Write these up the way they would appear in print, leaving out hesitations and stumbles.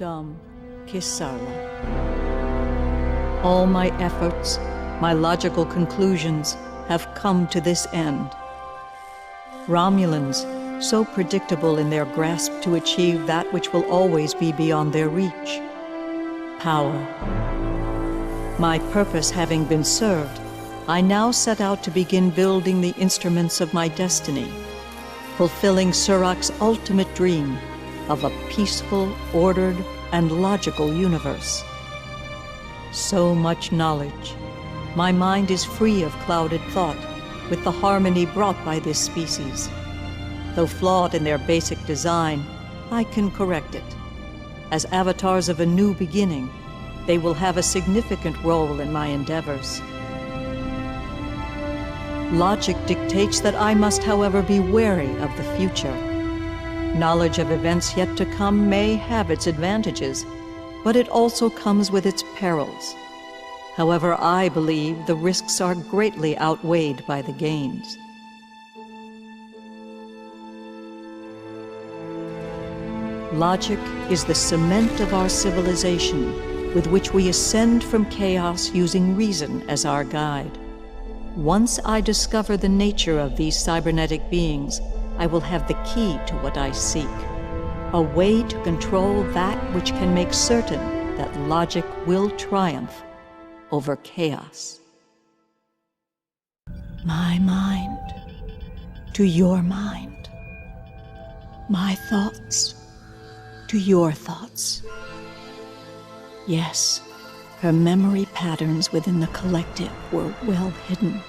Dum Kisarla. All my efforts, my logical conclusions, have come to this end. Romulans, so predictable in their grasp to achieve that which will always be beyond their reach. Power. My purpose having been served, I now set out to begin building the instruments of my destiny, fulfilling Surak's ultimate dream of a peaceful, ordered, and logical universe. So much knowledge. My mind is free of clouded thought, with the harmony brought by this species. Though flawed in their basic design, I can correct it. As avatars of a new beginning, they will have a significant role in my endeavors. Logic dictates that I must, however, be wary of the future. Knowledge of events yet to come may have its advantages, but it also comes with its perils. However, I believe the risks are greatly outweighed by the gains. Logic is the cement of our civilization, with which we ascend from chaos using reason as our guide. Once I discover the nature of these cybernetic beings, I will have the key to what I seek, a way to control that which can make certain that logic will triumph over chaos. My mind to your mind. My thoughts to your thoughts. Yes, her memory patterns within the collective were well hidden.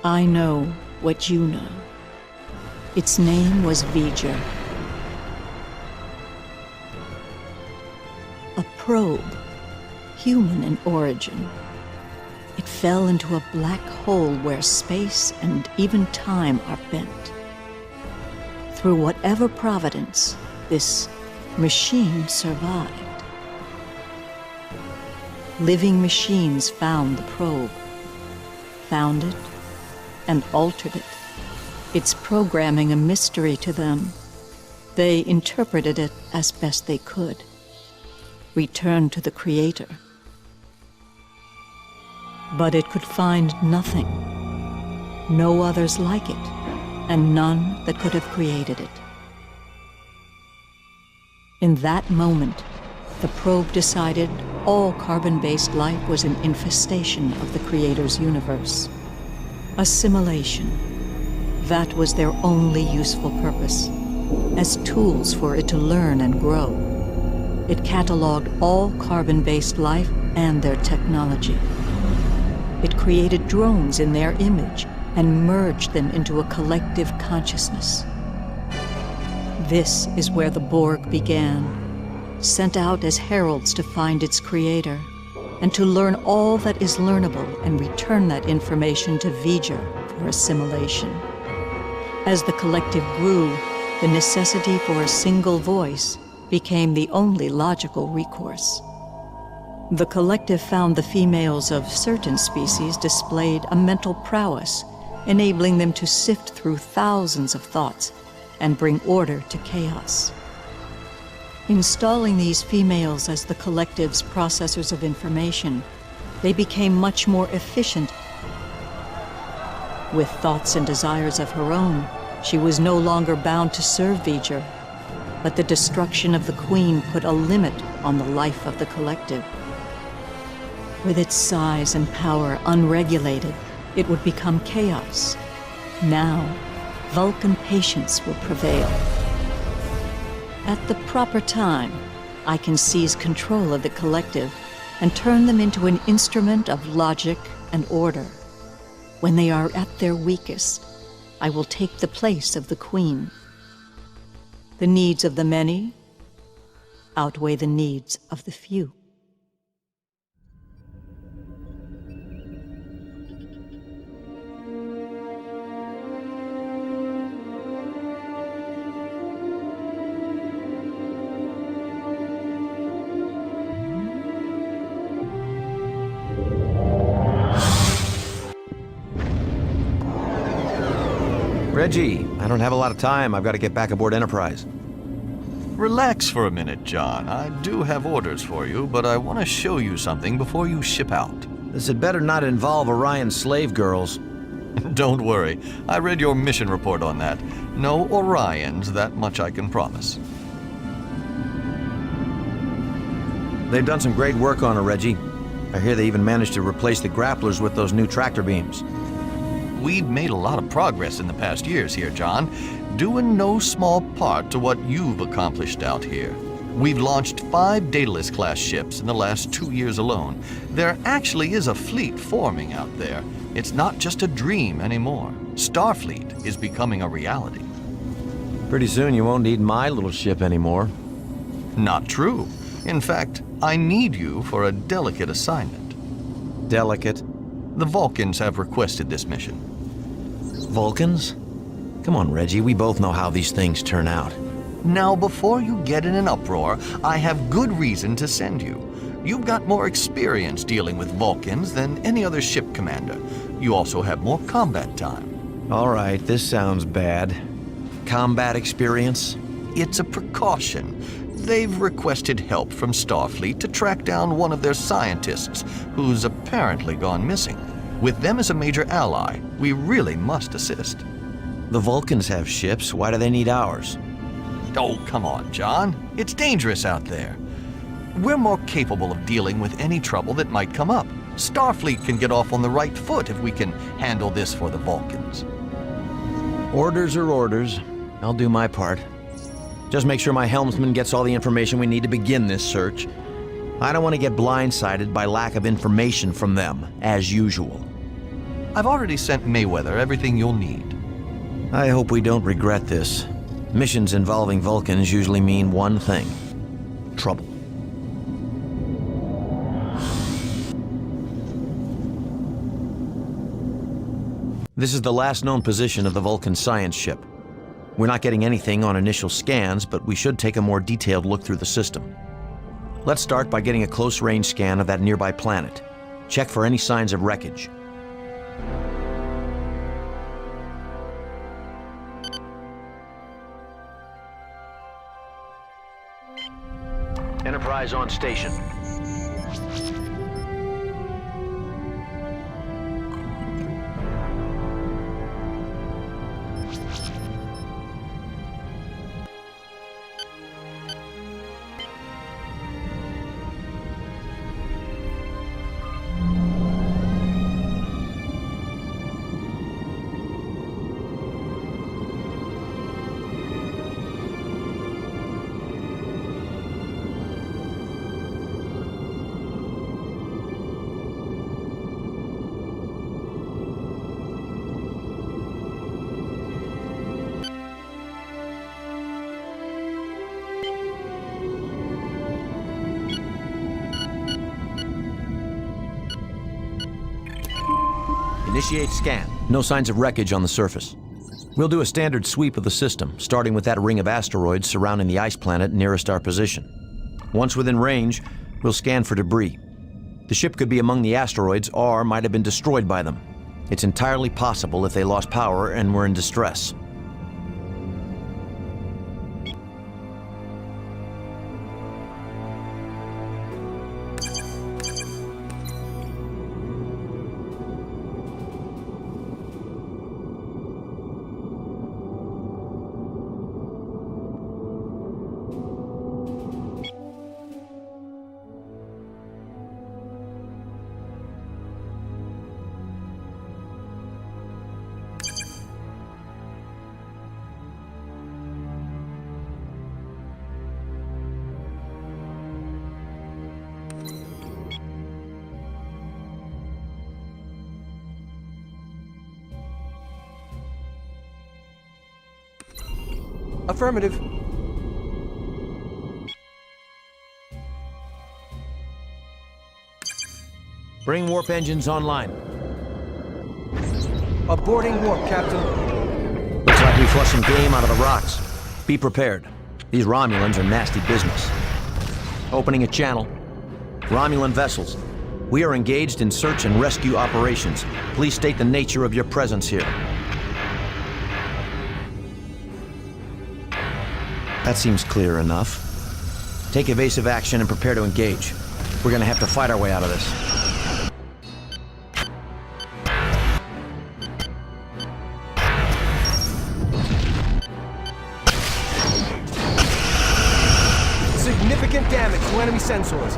I know what you know. Its name was V'ger. A probe, human in origin. It fell into a black hole where space and even time are bent. Through whatever providence, this machine survived. Living machines found the probe, found it, and altered it, its programming a mystery to them. They interpreted it as best they could, returned to the Creator. But it could find nothing, no others like it, and none that could have created it. In that moment, the probe decided all carbon-based life was an infestation of the Creator's universe. Assimilation. That was their only useful purpose, as tools for it to learn and grow. It cataloged all carbon-based life and their technology. It created drones in their image and merged them into a collective consciousness. This is where the Borg began, sent out as heralds to find its creator, and to learn all that is learnable and return that information to V'ger for assimilation. As the collective grew, the necessity for a single voice became the only logical recourse. The collective found the females of certain species displayed a mental prowess, enabling them to sift through thousands of thoughts and bring order to chaos. Installing these females as the collective's processors of information, they became much more efficient. With thoughts and desires of her own, she was no longer bound to serve V'ger, but the destruction of the Queen put a limit on the life of the collective. With its size and power unregulated, it would become chaos. Now, Vulcan patience will prevail. At the proper time, I can seize control of the collective and turn them into an instrument of logic and order. When they are at their weakest, I will take the place of the Queen. The needs of the many outweigh the needs of the few. Reggie, I don't have a lot of time. I've got to get back aboard Enterprise. Relax for a minute, John. I do have orders for you, but I want to show you something before you ship out. This had better not involve Orion slave girls. Don't worry. I read your mission report on that. No Orions, that much I can promise. They've done some great work on her, Reggie. I hear they even managed to replace the grapplers with those new tractor beams. We've made a lot of progress in the past years here, John, due in no small part to what you've accomplished out here. We've launched 5 Daedalus-class ships in the last 2 years alone. There actually is a fleet forming out there. It's not just a dream anymore. Starfleet is becoming a reality. Pretty soon you won't need my little ship anymore. Not true. In fact, I need you for a delicate assignment. Delicate? The Vulcans have requested this mission. Vulcans? Come on, Reggie, we both know how these things turn out. Now, before you get in an uproar, I have good reason to send you. You've got more experience dealing with Vulcans than any other ship commander. You also have more combat time. All right, this sounds bad. Combat experience? It's a precaution. They've requested help from Starfleet to track down one of their scientists who's apparently gone missing. With them as a major ally, we really must assist. The Vulcans have ships. Why do they need ours? Oh, come on, John. It's dangerous out there. We're more capable of dealing with any trouble that might come up. Starfleet can get off on the right foot if we can handle this for the Vulcans. Orders are orders. I'll do my part. Just make sure my helmsman gets all the information we need to begin this search. I don't want to get blindsided by lack of information from them, as usual. I've already sent Mayweather everything you'll need. I hope we don't regret this. Missions involving Vulcans usually mean one thing: trouble. This is the last known position of the Vulcan science ship. We're not getting anything on initial scans, but we should take a more detailed look through the system. Let's start by getting a close-range scan of that nearby planet. Check for any signs of wreckage. Enterprise on station. Initiate scan. No signs of wreckage on the surface. We'll do a standard sweep of the system, starting with that ring of asteroids surrounding the ice planet nearest our position. Once within range, we'll scan for debris. The ship could be among the asteroids or might have been destroyed by them. It's entirely possible if they lost power and were in distress. Affirmative. Bring warp engines online. Aborting warp, Captain. Looks like we flushed some game out of the rocks. Be prepared. These Romulans are nasty business. Opening a channel. Romulan vessels. We are engaged in search and rescue operations. Please state the nature of your presence here. That seems clear enough. Take evasive action and prepare to engage. We're gonna have to fight our way out of this. Significant damage to enemy sensors.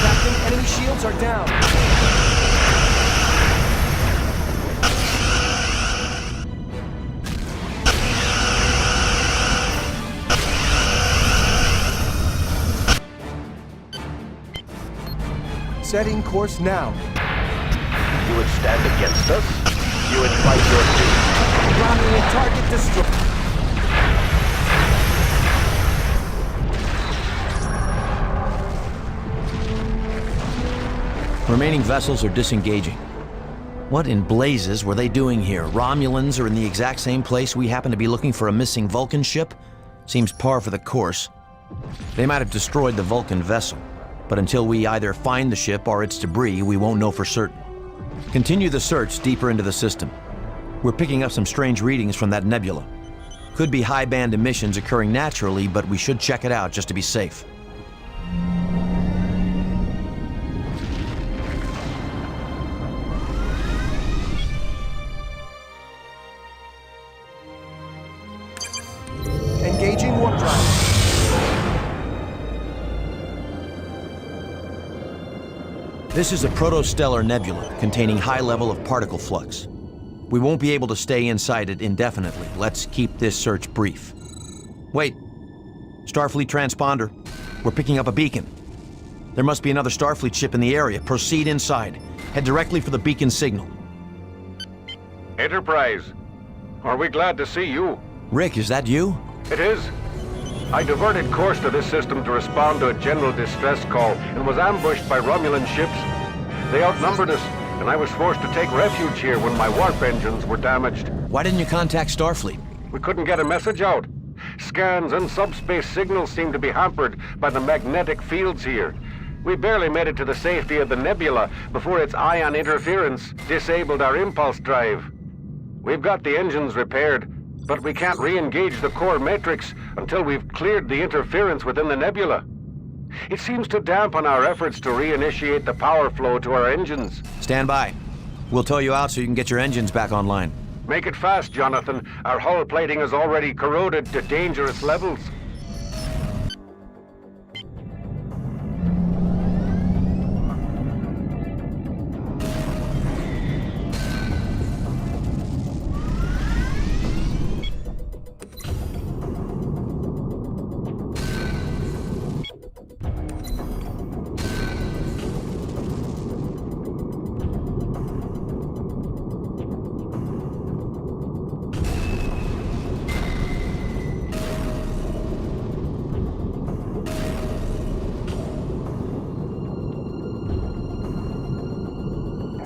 Captain, enemy shields are down. Setting course now. You would stand against us? You would fight your doom. Romulan target destroyed. Remaining vessels are disengaging. What in blazes were they doing here? Romulans are in the exact same place we happen to be looking for a missing Vulcan ship? Seems par for the course. They might have destroyed the Vulcan vessel, but until we either find the ship or its debris, we won't know for certain. Continue the search deeper into the system. We're picking up some strange readings from that nebula. Could be high-band emissions occurring naturally, but we should check it out just to be safe. Engaging warp drive. This is a protostellar nebula containing high level of particle flux. We won't be able to stay inside it indefinitely. Let's keep this search brief. Wait. Starfleet transponder. We're picking up a beacon. There must be another Starfleet ship in the area. Proceed inside. Head directly for the beacon signal. Enterprise, are we glad to see you? Rick, is that you? It is. I diverted course to this system to respond to a general distress call and was ambushed by Romulan ships. They outnumbered us, and I was forced to take refuge here when my warp engines were damaged. Why didn't you contact Starfleet? We couldn't get a message out. Scans and subspace signals seem to be hampered by the magnetic fields here. We barely made it to the safety of the nebula before its ion interference disabled our impulse drive. We've got the engines repaired, but we can't re-engage the core matrix until we've cleared the interference within the nebula. It seems to dampen our efforts to reinitiate the power flow to our engines. Stand by. We'll tow you out so you can get your engines back online. Make it fast, Jonathan. Our hull plating is already corroded to dangerous levels.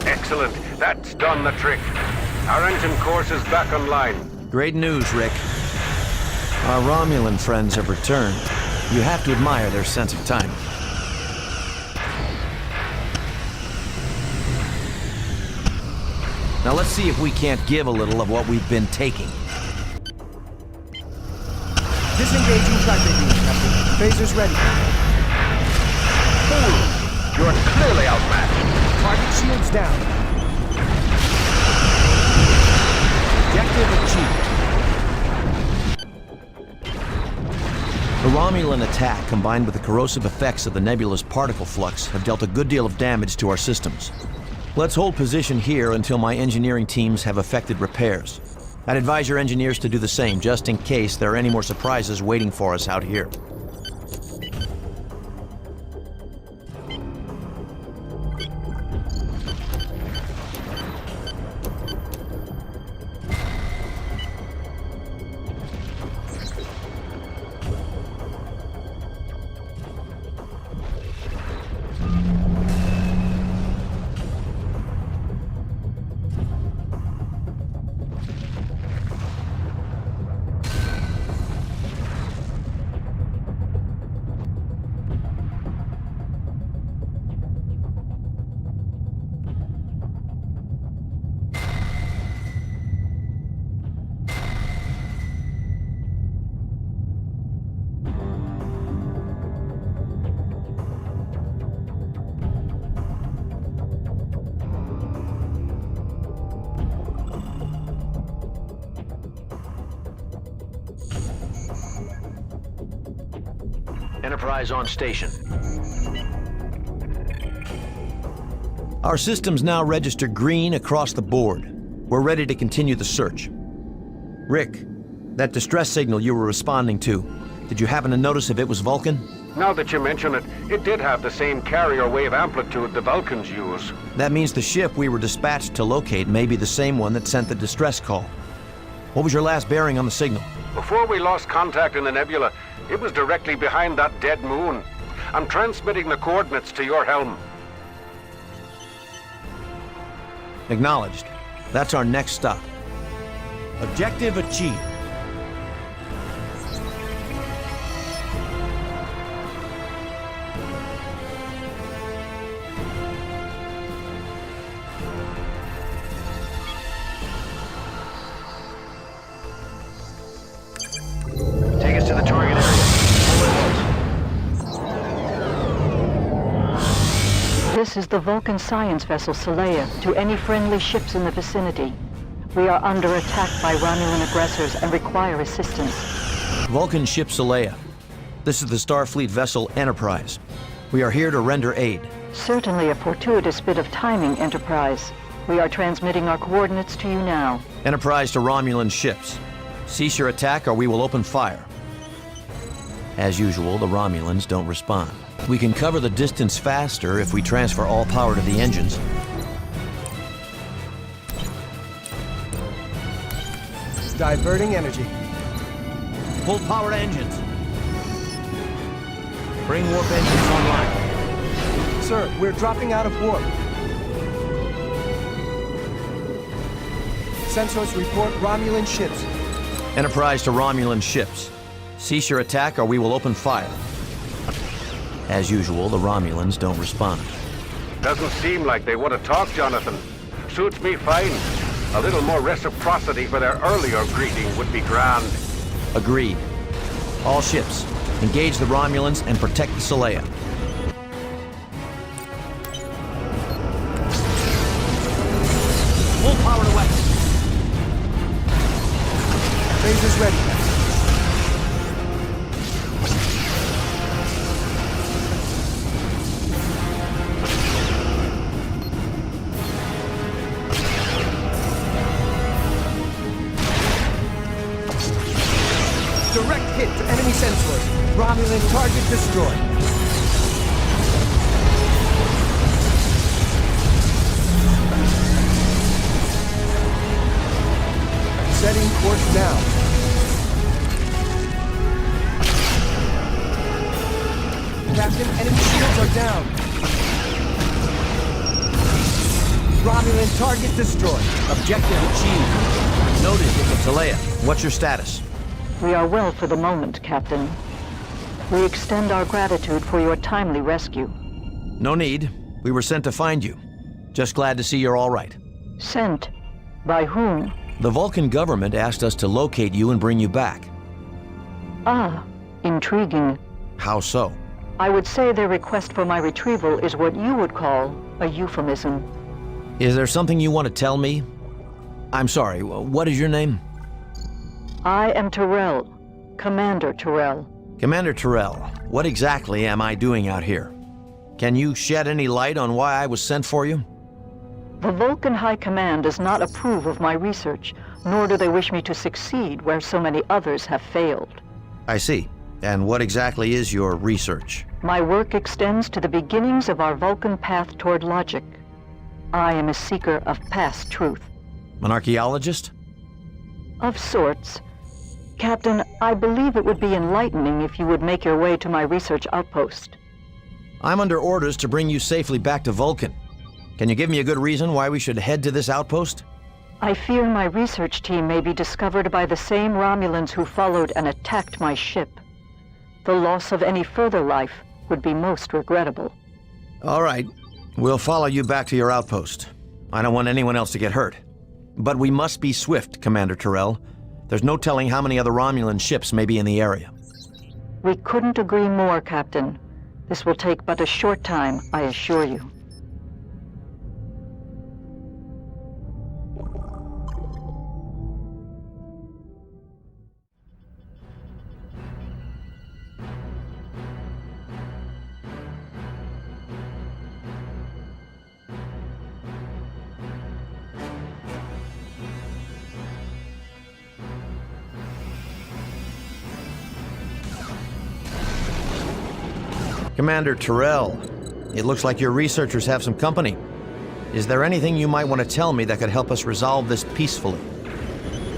Excellent. That's done the trick. Our engine course is back online. Great news, Rick. Our Romulan friends have returned. You have to admire their sense of timing. Now let's see if we can't give a little of what we've been taking. Disengaging tractor beam, Captain. Phasers ready. Fool! You're clearly outmatched. Target shields down. Objective achieved. The Romulan attack, combined with the corrosive effects of the nebula's particle flux, have dealt a good deal of damage to our systems. Let's hold position here until my engineering teams have effected repairs. I'd advise your engineers to do the same, just in case there are any more surprises waiting for us out here. Enterprise on station. Our system's now registered green across the board. We're ready to continue the search. Rick, that distress signal you were responding to, did you happen to notice if it was Vulcan? Now that you mention it, it did have the same carrier wave amplitude the Vulcans use. That means the ship we were dispatched to locate may be the same one that sent the distress call. What was your last bearing on the signal? Before we lost contact in the nebula, it was directly behind that dead moon. I'm transmitting the coordinates to your helm. Acknowledged. That's our next stop. Objective achieved. Take us to the target area. This is the Vulcan science vessel Saleya to any friendly ships in the vicinity. We are under attack by Romulan aggressors and require assistance. Vulcan ship Saleya. This is the Starfleet vessel Enterprise. We are here to render aid. Certainly a fortuitous bit of timing, Enterprise. We are transmitting our coordinates to you now. Enterprise to Romulan ships. Cease your attack or we will open fire. As usual, the Romulans don't respond. We can cover the distance faster if we transfer all power to the engines. Diverting energy. Full power to engines. Bring warp engines online. Sir, we're dropping out of warp. Sensors report Romulan ships. Enterprise to Romulan ships. Cease your attack or we will open fire. As usual, the Romulans don't respond. Doesn't seem like they want to talk, Jonathan. Suits me fine. A little more reciprocity for their earlier greeting would be grand. Agreed. All ships, engage the Romulans and protect the Saleya. Full power to weapons. Phasers ready. Direct hit to enemy sensors. Romulan target destroyed. Setting course now. Captain, enemy shields are down. Romulan target destroyed. Objective achieved. Noted, Saleya. What's your status? We are well for the moment, Captain. We extend our gratitude for your timely rescue. No need. We were sent to find you. Just glad to see you're all right. Sent? By whom? The Vulcan government asked us to locate you and bring you back. Ah, intriguing. How so? I would say their request for my retrieval is what you would call a euphemism. Is there something you want to tell me? I'm sorry, what is your name? I am Terrell, Commander Terrell. Commander Terrell, what exactly am I doing out here? Can you shed any light on why I was sent for you? The Vulcan High Command does not approve of my research, nor do they wish me to succeed where so many others have failed. I see. And what exactly is your research? My work extends to the beginnings of our Vulcan path toward logic. I am a seeker of past truth. An archaeologist? Of sorts. Captain, I believe it would be enlightening if you would make your way to my research outpost. I'm under orders to bring you safely back to Vulcan. Can you give me a good reason why we should head to this outpost? I fear my research team may be discovered by the same Romulans who followed and attacked my ship. The loss of any further life would be most regrettable. All right. We'll follow you back to your outpost. I don't want anyone else to get hurt. But we must be swift, Commander Terrell. There's no telling how many other Romulan ships may be in the area. We couldn't agree more, Captain. This will take but a short time, I assure you. Commander Terrell, it looks like your researchers have some company. Is there anything you might want to tell me that could help us resolve this peacefully?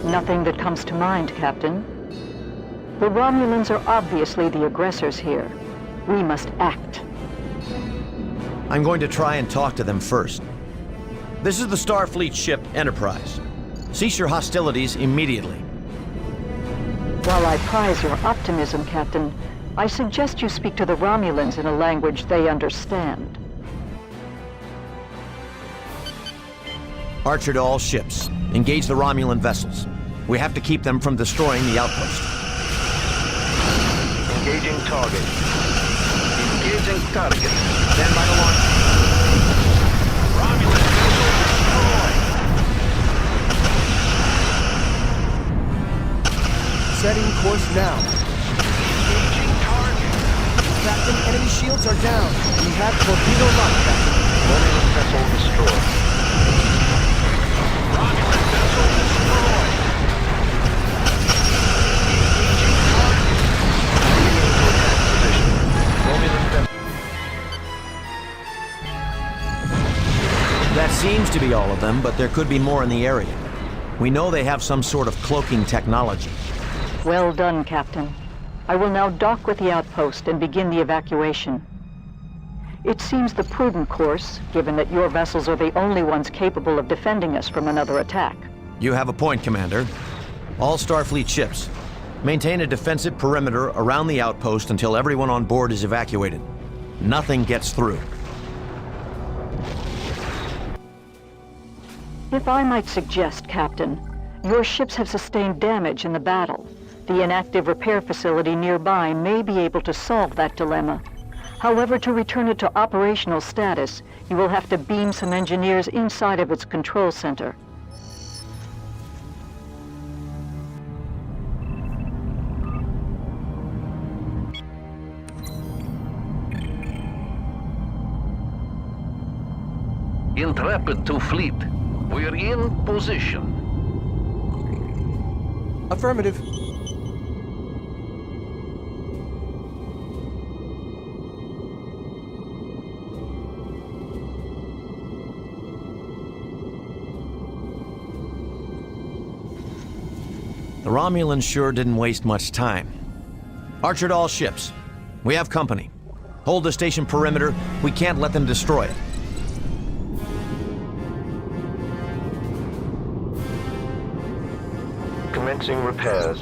Nothing that comes to mind, Captain. The Romulans are obviously the aggressors here. We must act. I'm going to try and talk to them first. This is the Starfleet ship Enterprise. Cease your hostilities immediately. While I prize your optimism, Captain, I suggest you speak to the Romulans in a language they understand. Archer to all ships. Engage the Romulan vessels. We have to keep them from destroying the outpost. Engaging target. Engaging target. Stand by the launch. Romulan vessel destroyed. Setting course now. Engaging target. Captain, enemy shields are down. We have torpedo lock, Captain. Romulan vessel destroyed. Romulan vessel destroyed. Engaging target. Moving into attack position. Romulan vessel. That seems to be all of them, but there could be more in the area. We know they have some sort of cloaking technology. Well done, Captain. I will now dock with the outpost and begin the evacuation. It seems the prudent course, given that your vessels are the only ones capable of defending us from another attack. You have a point, Commander. All Starfleet ships, maintain a defensive perimeter around the outpost until everyone on board is evacuated. Nothing gets through. If I might suggest, Captain, your ships have sustained damage in the battle. The inactive repair facility nearby may be able to solve that dilemma. However, to return it to operational status, you will have to beam some engineers inside of its control center. Intrepid to fleet. We're in position. Affirmative. The Romulans sure didn't waste much time. Archer to all ships. We have company. Hold the station perimeter. We can't let them destroy it. Commencing repairs.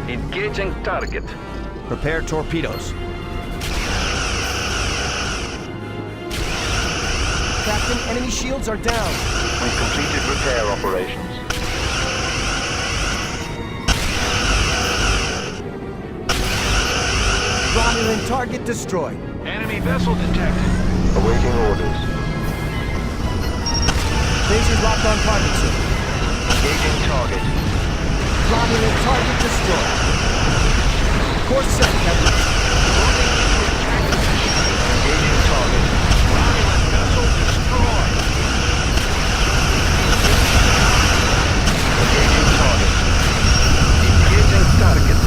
Engaging target. Prepare torpedoes. Captain, enemy shields are down. We've completed repair operations. Romulan target destroyed. Enemy vessel detected. Awaiting orders. Phasers locked on target, sir. Engaging target. Romulan target destroyed. Course set, Captain. Moving into attack position. Engaging target. Romulan vessel destroyed. Engaging target. Engaging target.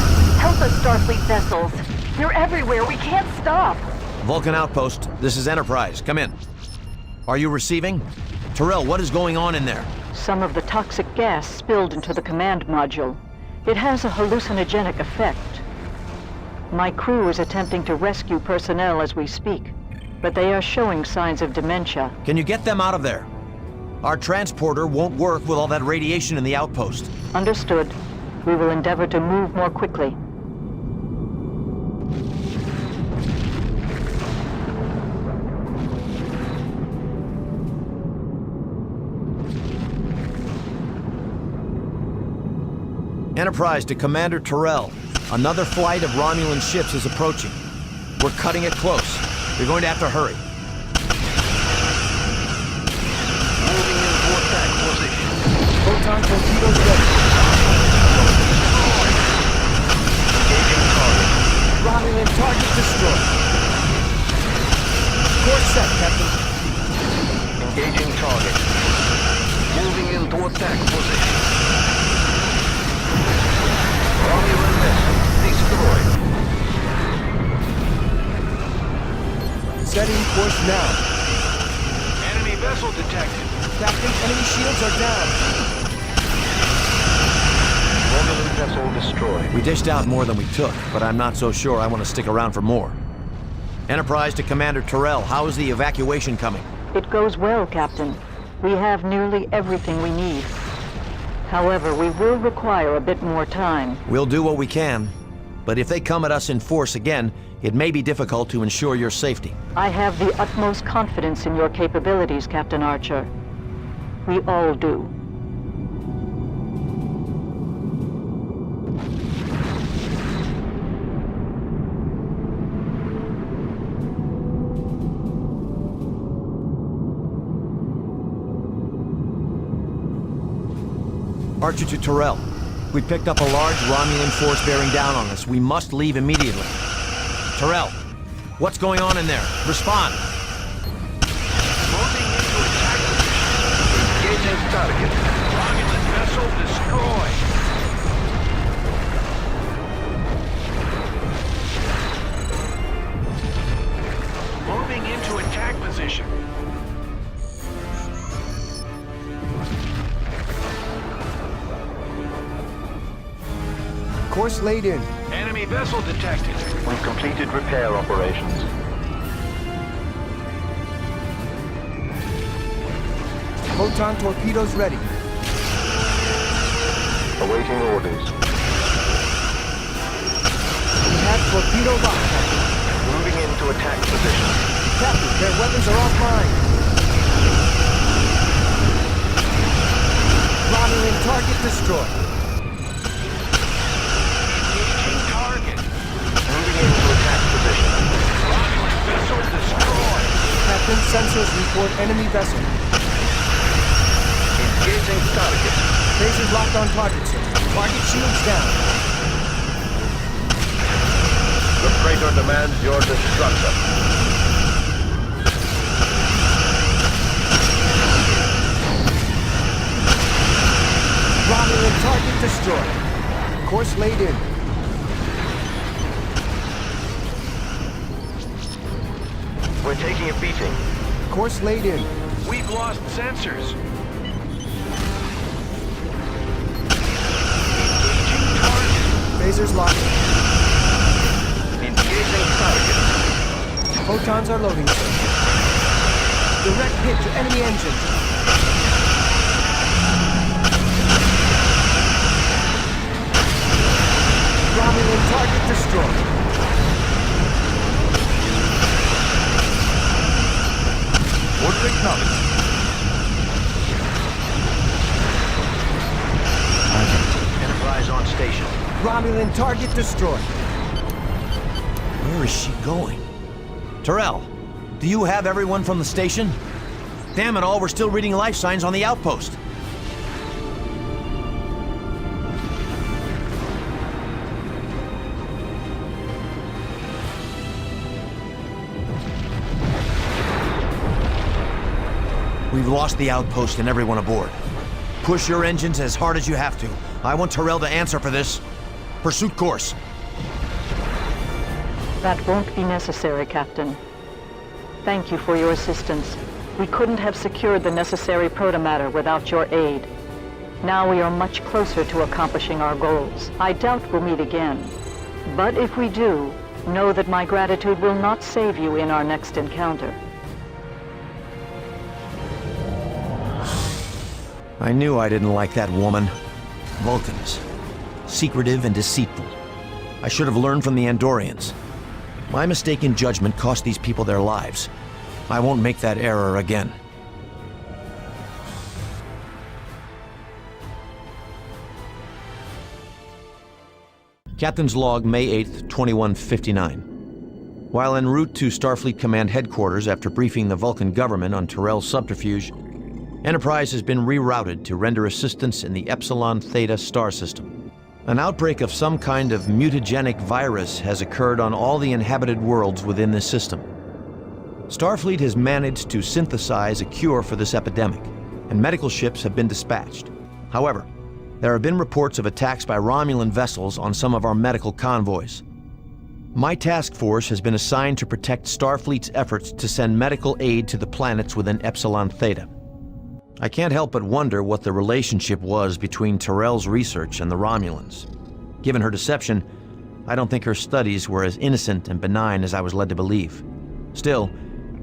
Help us, Starfleet vessels. They're everywhere. We can't stop. Vulcan Outpost, this is Enterprise. Come in. Are you receiving? Terrell, what is going on in there? Some of the toxic gas spilled into the command module. It has a hallucinogenic effect. My crew is attempting to rescue personnel as we speak, but they are showing signs of dementia. Can you get them out of there? Our transporter won't work with all that radiation in the outpost. Understood. We will endeavor to move more quickly. Enterprise to Commander Terrell. Another flight of Romulan ships is approaching. We're cutting it close. You're going to have to hurry. Moving into attack position. Photon torpedoes ready. Engaging target. Romulan target destroyed. Course set, Captain. Engaging target. Moving into attack position. Romulan vessel destroyed. Setting course now. Enemy vessel detected. Captain, enemy shields are down. Romulan vessel destroyed. We dished out more than we took, but I'm not so sure I want to stick around for more. Enterprise to Commander Terrell, how is the evacuation coming? It goes well, Captain. We have nearly everything we need. However, we will require a bit more time. We'll do what we can, but if they come at us in force again, it may be difficult to ensure your safety. I have the utmost confidence in your capabilities, Captain Archer. We all do. Archer to Terrell. We picked up a large Romulan force bearing down on us. We must leave immediately. Terrell, what's going on in there? Respond. Moving into attack position. Engaging target. Romulan vessel destroyed. Moving into attack position. Course laid in. Enemy vessel detected. We've completed repair operations. Photon torpedoes ready. Awaiting orders. We have torpedo locked, Captain. Moving into attack position. Captain, their weapons are offline. Romulan target destroyed. Engaging target. Moving into attack position. Romulan vessel destroyed. Captain, sensors report enemy vessel. Engaging target. Phasers locked on target, sir. Target shields down. The freighter demands your destruction. Romulan target destroyed. Course laid in. We're taking a beating. Course laid in. We've lost sensors. Engaging target. Phasers locked. Engaging target. Photons are loading, sir. Direct hit to enemy engine. Romulan target destroyed. Order acknowledged. Enterprise on station. Romulan target destroyed. Where is she going? Terrell, do you have everyone from the station? Damn it all, we're still reading life signs on the outpost. We've lost the outpost and everyone aboard. Push your engines as hard as you have to. I want Terrell to answer for this. Pursuit course. That won't be necessary, Captain. Thank you for your assistance. We couldn't have secured the necessary protomatter without your aid. Now we are much closer to accomplishing our goals. I doubt we'll meet again. But if we do, know that my gratitude will not save you in our next encounter. I knew I didn't like that woman. Vulcans. Secretive and deceitful. I should have learned from the Andorians. My mistaken judgment cost these people their lives. I won't make that error again. Captain's log, May 8th, 2159. While en route to Starfleet Command Headquarters after briefing the Vulcan government on Terrell's subterfuge, Enterprise has been rerouted to render assistance in the Epsilon Theta star system. An outbreak of some kind of mutagenic virus has occurred on all the inhabited worlds within this system. Starfleet has managed to synthesize a cure for this epidemic, and medical ships have been dispatched. However, there have been reports of attacks by Romulan vessels on some of our medical convoys. My task force has been assigned to protect Starfleet's efforts to send medical aid to the planets within Epsilon Theta. I can't help but wonder what the relationship was between Tyrell's research and the Romulans. Given her deception, I don't think her studies were as innocent and benign as I was led to believe. Still,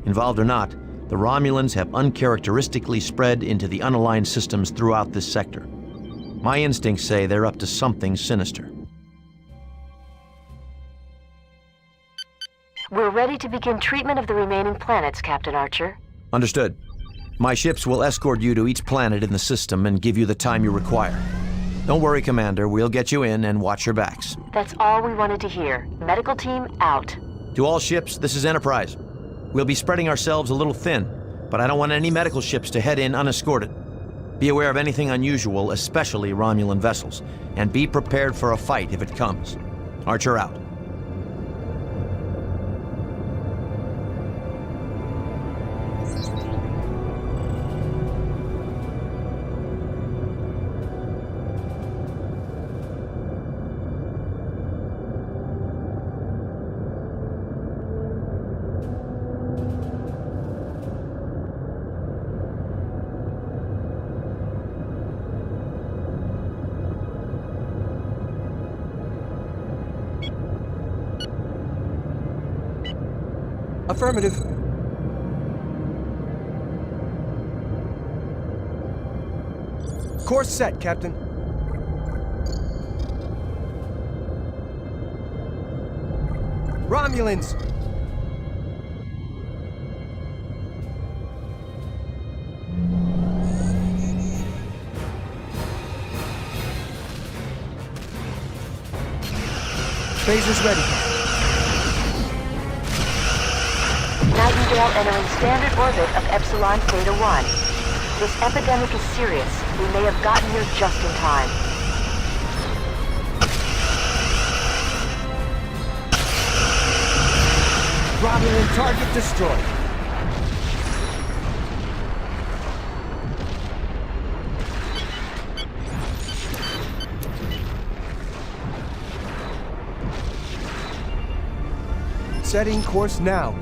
involved or not, the Romulans have uncharacteristically spread into the unaligned systems throughout this sector. My instincts say they're up to something sinister. We're ready to begin treatment of the remaining planets, Captain Archer. Understood. My ships will escort you to each planet in the system and give you the time you require. Don't worry, Commander. We'll get you in and watch your backs. That's all we wanted to hear. Medical team out. To all ships, this is Enterprise. We'll be spreading ourselves a little thin, but I don't want any medical ships to head in unescorted. Be aware of anything unusual, especially Romulan vessels, and be prepared for a fight if it comes. Archer out. Affirmative. Course set, Captain. Romulans! Phasers ready. Nightingale entering standard orbit of Epsilon Theta 1. This epidemic is serious. We may have gotten here just in time. Romulan target destroyed. Setting course now.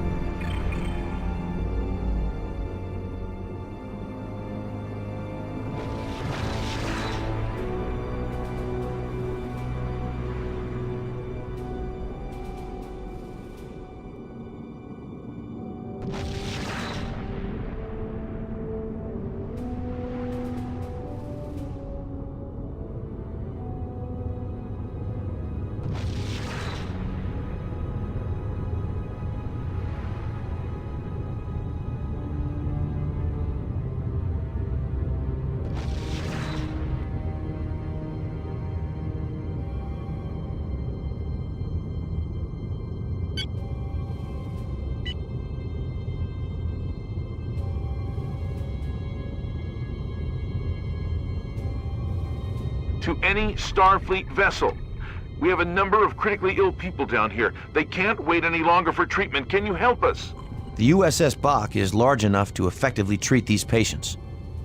To any Starfleet vessel. We have a number of critically ill people down here. They can't wait any longer for treatment. Can you help us? The USS Bach is large enough to effectively treat these patients.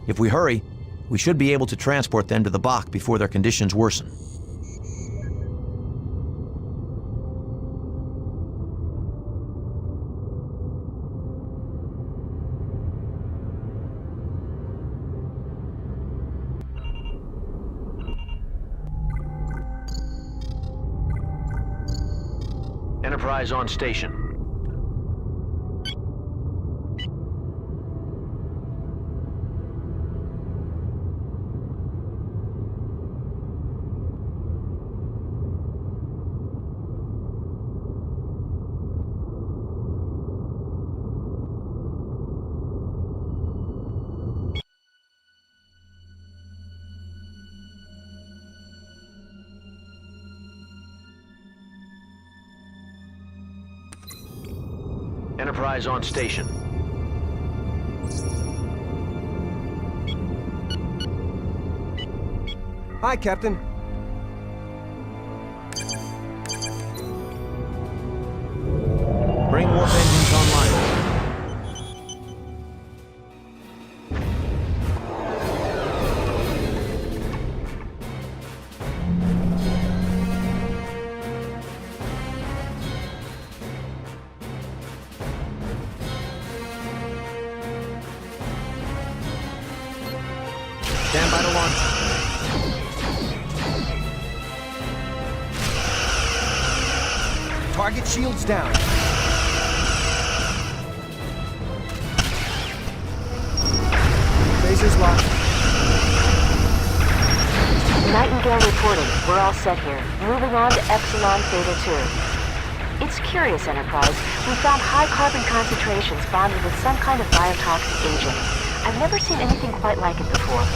If we hurry, we should be able to transport them to the Bach before their conditions worsen. Enterprise on station. Enterprise on station. Hi, Captain. Bring warp engines online. Stand by to launch. Target shields down. Lasers locked. Nightingale reporting. We're all set here. Moving on to Epsilon Theta 2. It's curious, Enterprise. We found high carbon concentrations bonded with some kind of biotoxic agent. I've never seen anything quite like it before.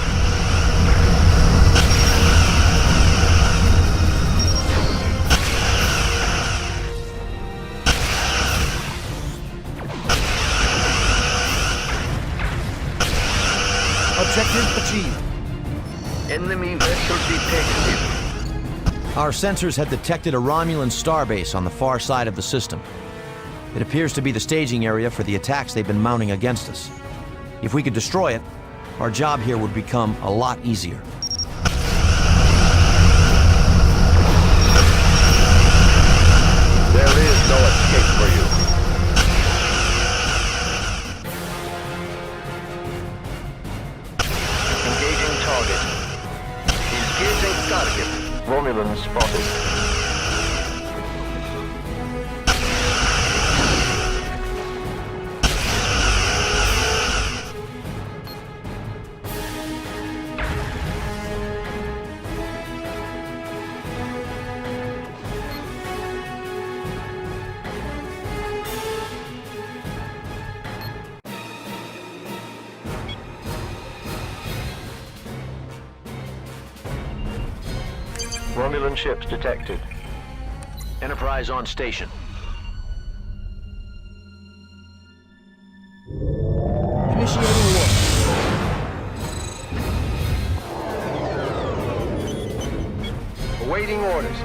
Objective achieved. Enemy vessel detected. Our sensors have detected a Romulan starbase on the far side of the system. It appears to be the staging area for the attacks they've been mounting against us. If we could destroy it, our job here would become a lot easier. There is no escape for you. Engaging target. Engaging target. Romulan spotted. Romulan ships detected. Enterprise on station. Initiating warp. Awaiting orders.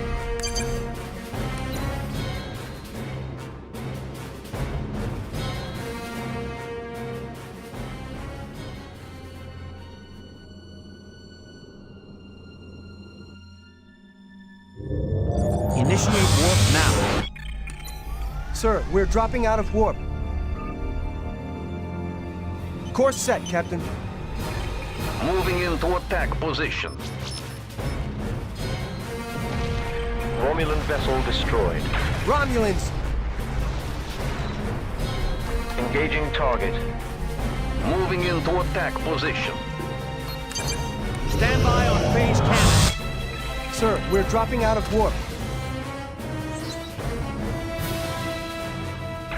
Initiate warp now. Sir, we're dropping out of warp. Course set, Captain. Moving into attack position. Romulan vessel destroyed. Romulans! Engaging target. Moving into attack position. Stand by on phase cannon. Sir, we're dropping out of warp.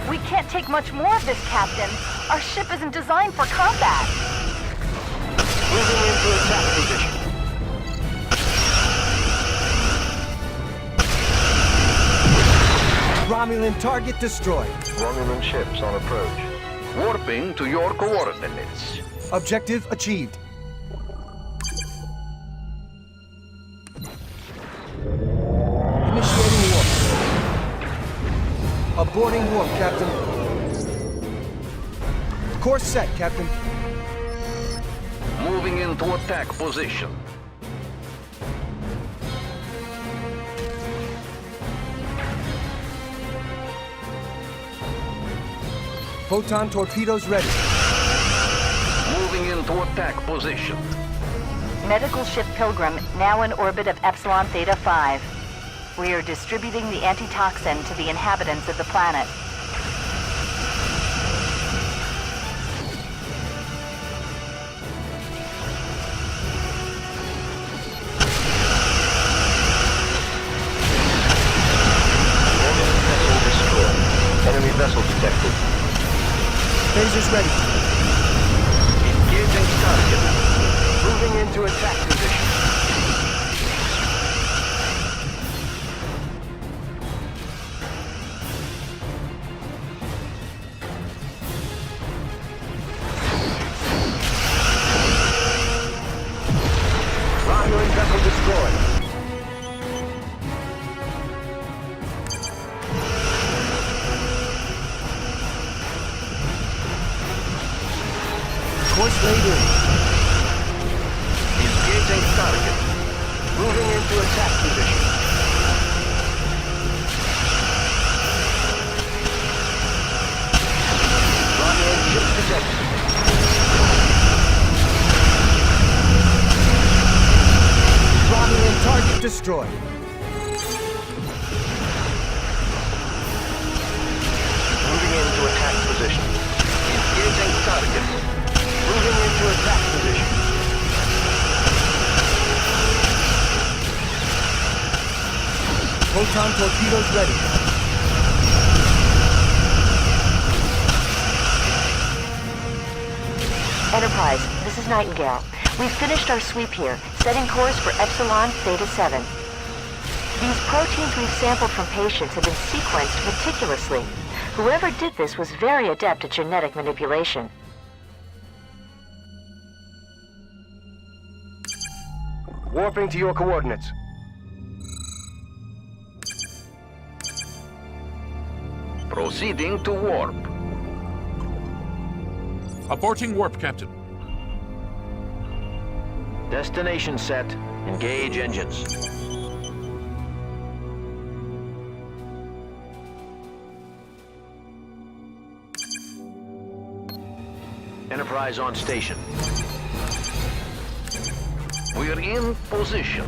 We can't take much more of this, Captain. Our ship isn't designed for combat. Moving into attack position. Romulan target destroyed. Romulan ships on approach. Warping to your coordinates. Objective achieved. Initiating warp. Aborting warp, Captain. Course set, Captain. Moving into attack position. Photon torpedoes ready. Moving into attack position. Medical ship Pilgrim now in orbit of Epsilon Theta 5. We are distributing the antitoxin to the inhabitants of the planet. Romulan vessel destroyed. Enemy vessel detected. Phasers ready. Engaging target. Moving into attack position. Romulan vessel destroyed. Course laid in. Engaging target. Moving into attack position. Romulan ships detected. destroyed. Moving into attack position. Engaging target. Moving into attack position. Photon torpedoes ready. Enterprise, this is Nightingale. We've finished our sweep here, setting course for Epsilon Theta 7. These proteins we've sampled from patients have been sequenced meticulously. Whoever did this was very adept at genetic manipulation. Warping to your coordinates. Proceeding to warp. Aborting warp, Captain. Destination set. Engage engines. Enterprise on station. We're in position.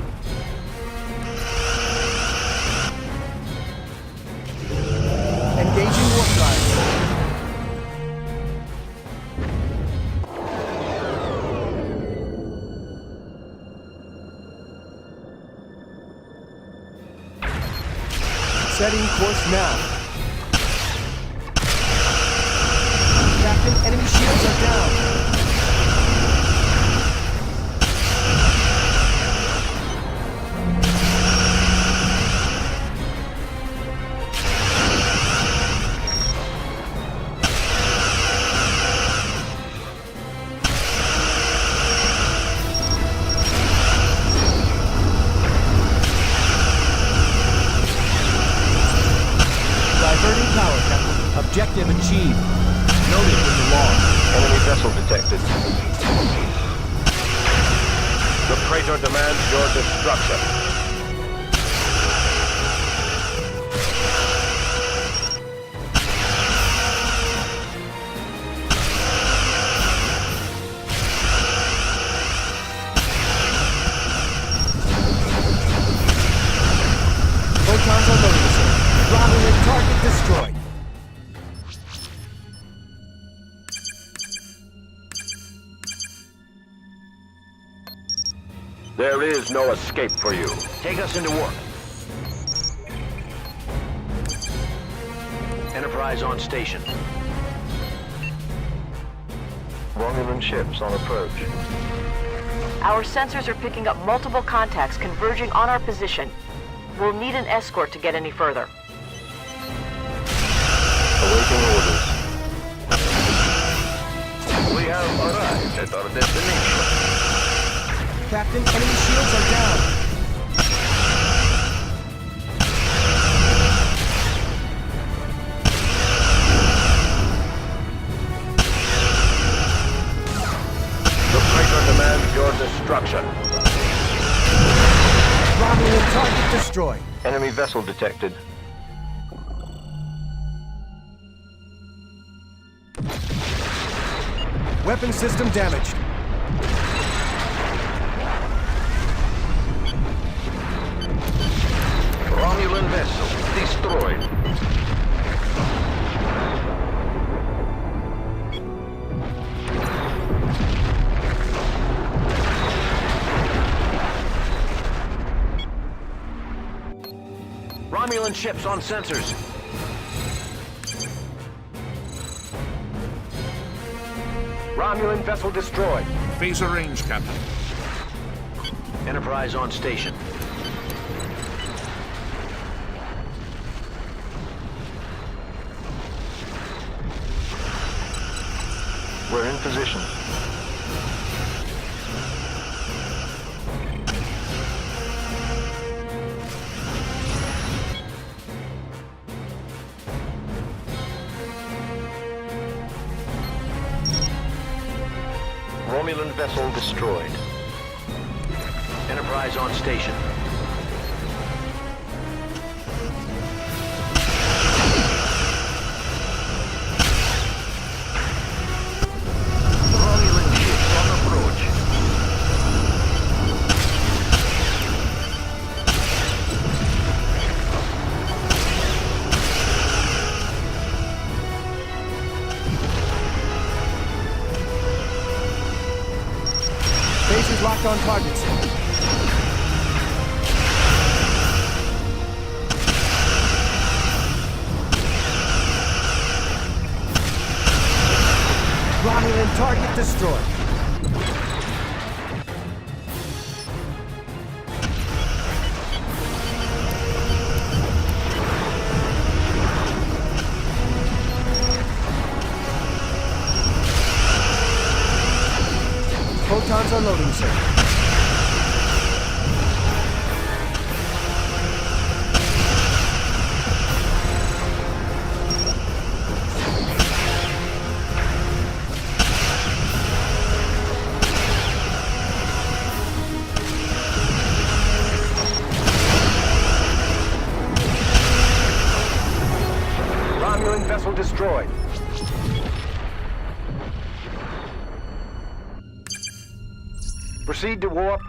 Engaging warp drive. Setting course now. Captain, enemy shields are down. Diverting power, Captain. Objective achieved. Noted in the log. Enemy vessel detected. The Praetor demands your destruction. Photons are loading, sir. Romulan target destroyed. There is no escape for you. Take us into warp. Enterprise on station. Romulan ships on approach. Our sensors are picking up multiple contacts converging on our position. We'll need an escort to get any further. Awaiting orders. We have arrived at our destination. Captain, enemy shields are down. The Praetor demands your destruction. Romulan target destroyed. Enemy vessel detected. Weapon system damaged. Romulan vessel destroyed. Romulan ships on sensors. Romulan vessel destroyed. Phaser range, Captain. Enterprise on station. We're in position. Romulan vessel destroyed. Enterprise on station. Romulan ships on approach. locked on target, sir. Romulan target destroyed. Photons are loading, sir. Romulan vessel destroyed. Proceed to warp.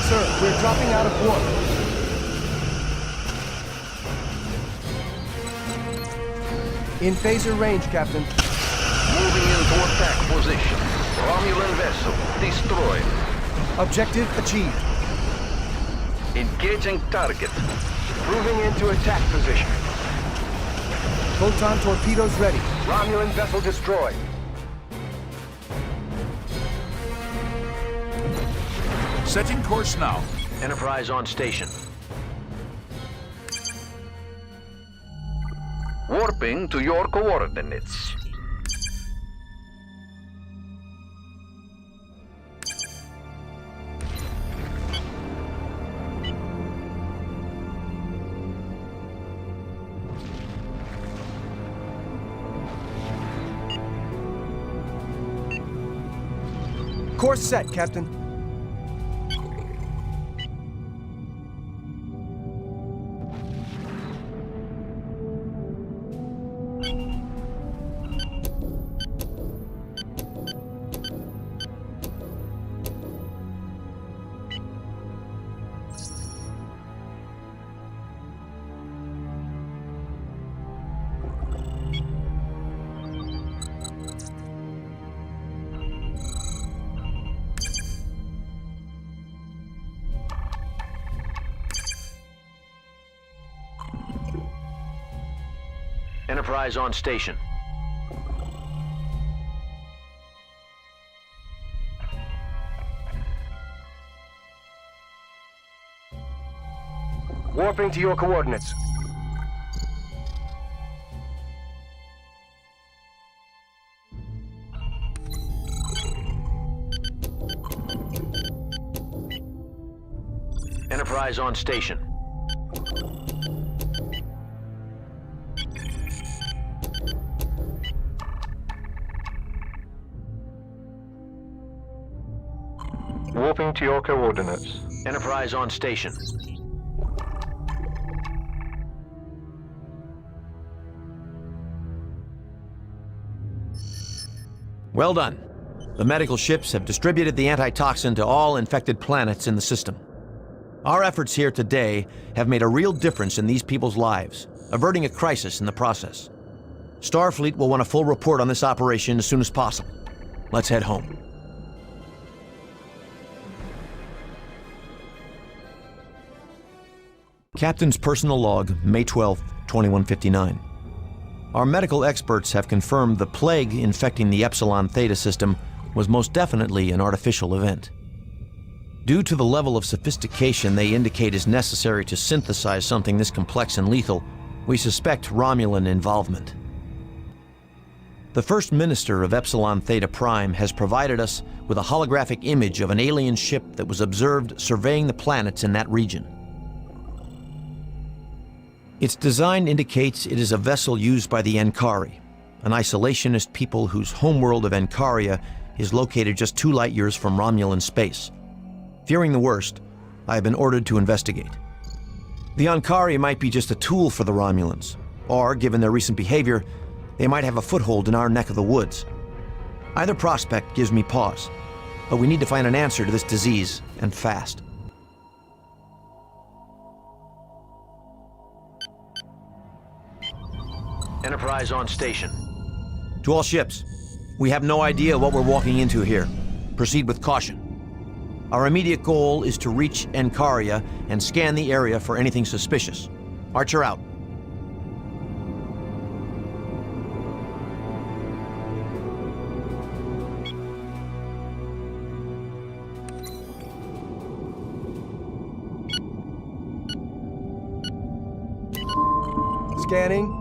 Sir, we're dropping out of warp. In phaser range, Captain. Moving into attack position. Romulan vessel destroyed. Objective achieved. Engaging target. Moving into attack position. Photon torpedoes ready. Romulan vessel destroyed. Setting course now. Enterprise on station. Warping to your coordinates. Course set, Captain. Enterprise on station. Warping to your coordinates. Enterprise on station. Warping to your coordinates. Enterprise on station. Well done. The medical ships have distributed the antitoxin to all infected planets in the system. Our efforts here today have made a real difference in these people's lives, averting a crisis in the process. Starfleet will want a full report on this operation as soon as possible. Let's head home. Captain's personal log, May 12, 2159. Our medical experts have confirmed the plague infecting the Epsilon Theta system was most definitely an artificial event. Due to the level of sophistication they indicate is necessary to synthesize something this complex and lethal, we suspect Romulan involvement. The First Minister of Epsilon Theta Prime has provided us with a holographic image of an alien ship that was observed surveying the planets in that region. Its design indicates it is a vessel used by the Enkari, an isolationist people whose homeworld of Enkaria is located just 2 light years from Romulan space. Fearing the worst, I have been ordered to investigate. The Enkari might be just a tool for the Romulans, or, given their recent behavior, they might have a foothold in our neck of the woods. Either prospect gives me pause, but we need to find an answer to this disease, and fast. Enterprise on station. To all ships, we have no idea what we're walking into here. Proceed with caution. Our immediate goal is to reach Encaria and scan the area for anything suspicious. Archer out. Scanning.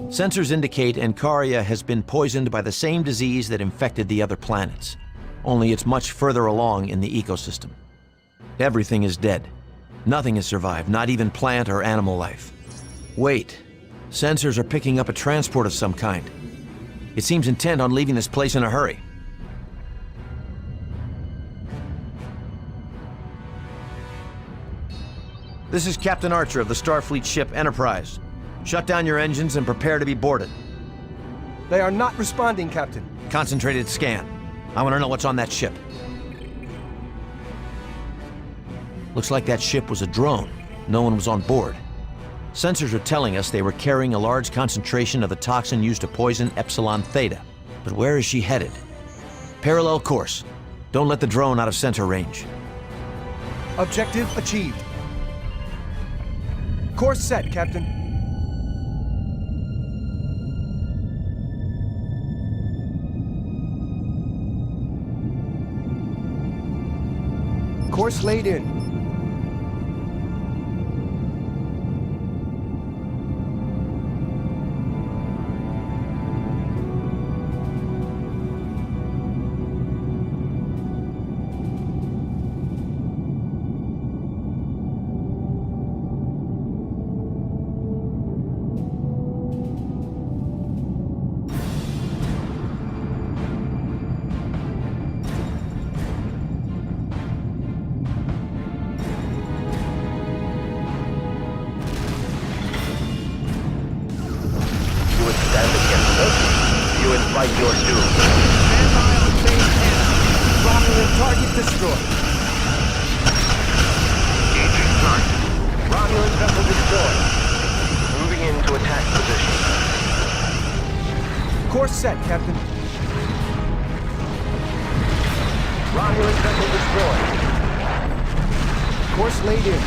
Sensors indicate Encaria has been poisoned by the same disease that infected the other planets. Only it's much further along in the ecosystem. Everything is dead. Nothing has survived, not even plant or animal life. Wait. Sensors are picking up a transport of some kind. It seems intent on leaving this place in a hurry. This is Captain Archer of the Starfleet ship Enterprise. Shut down your engines and prepare to be boarded. They are not responding, Captain. Concentrated scan. I want to know what's on that ship. Looks like that ship was a drone. No one was on board. Sensors are telling us they were carrying a large concentration of the toxin used to poison Epsilon Theta. But where is she headed? Parallel course. Don't let the drone out of sensor range. Objective achieved. Course set, Captain. Course laid in. You invite your doom. Stand by on phase 10. Romulan target destroyed. Engaging target. Romulan vessel destroyed. Moving into attack position. Course set, Captain. Romulan vessel destroyed. Course laid in.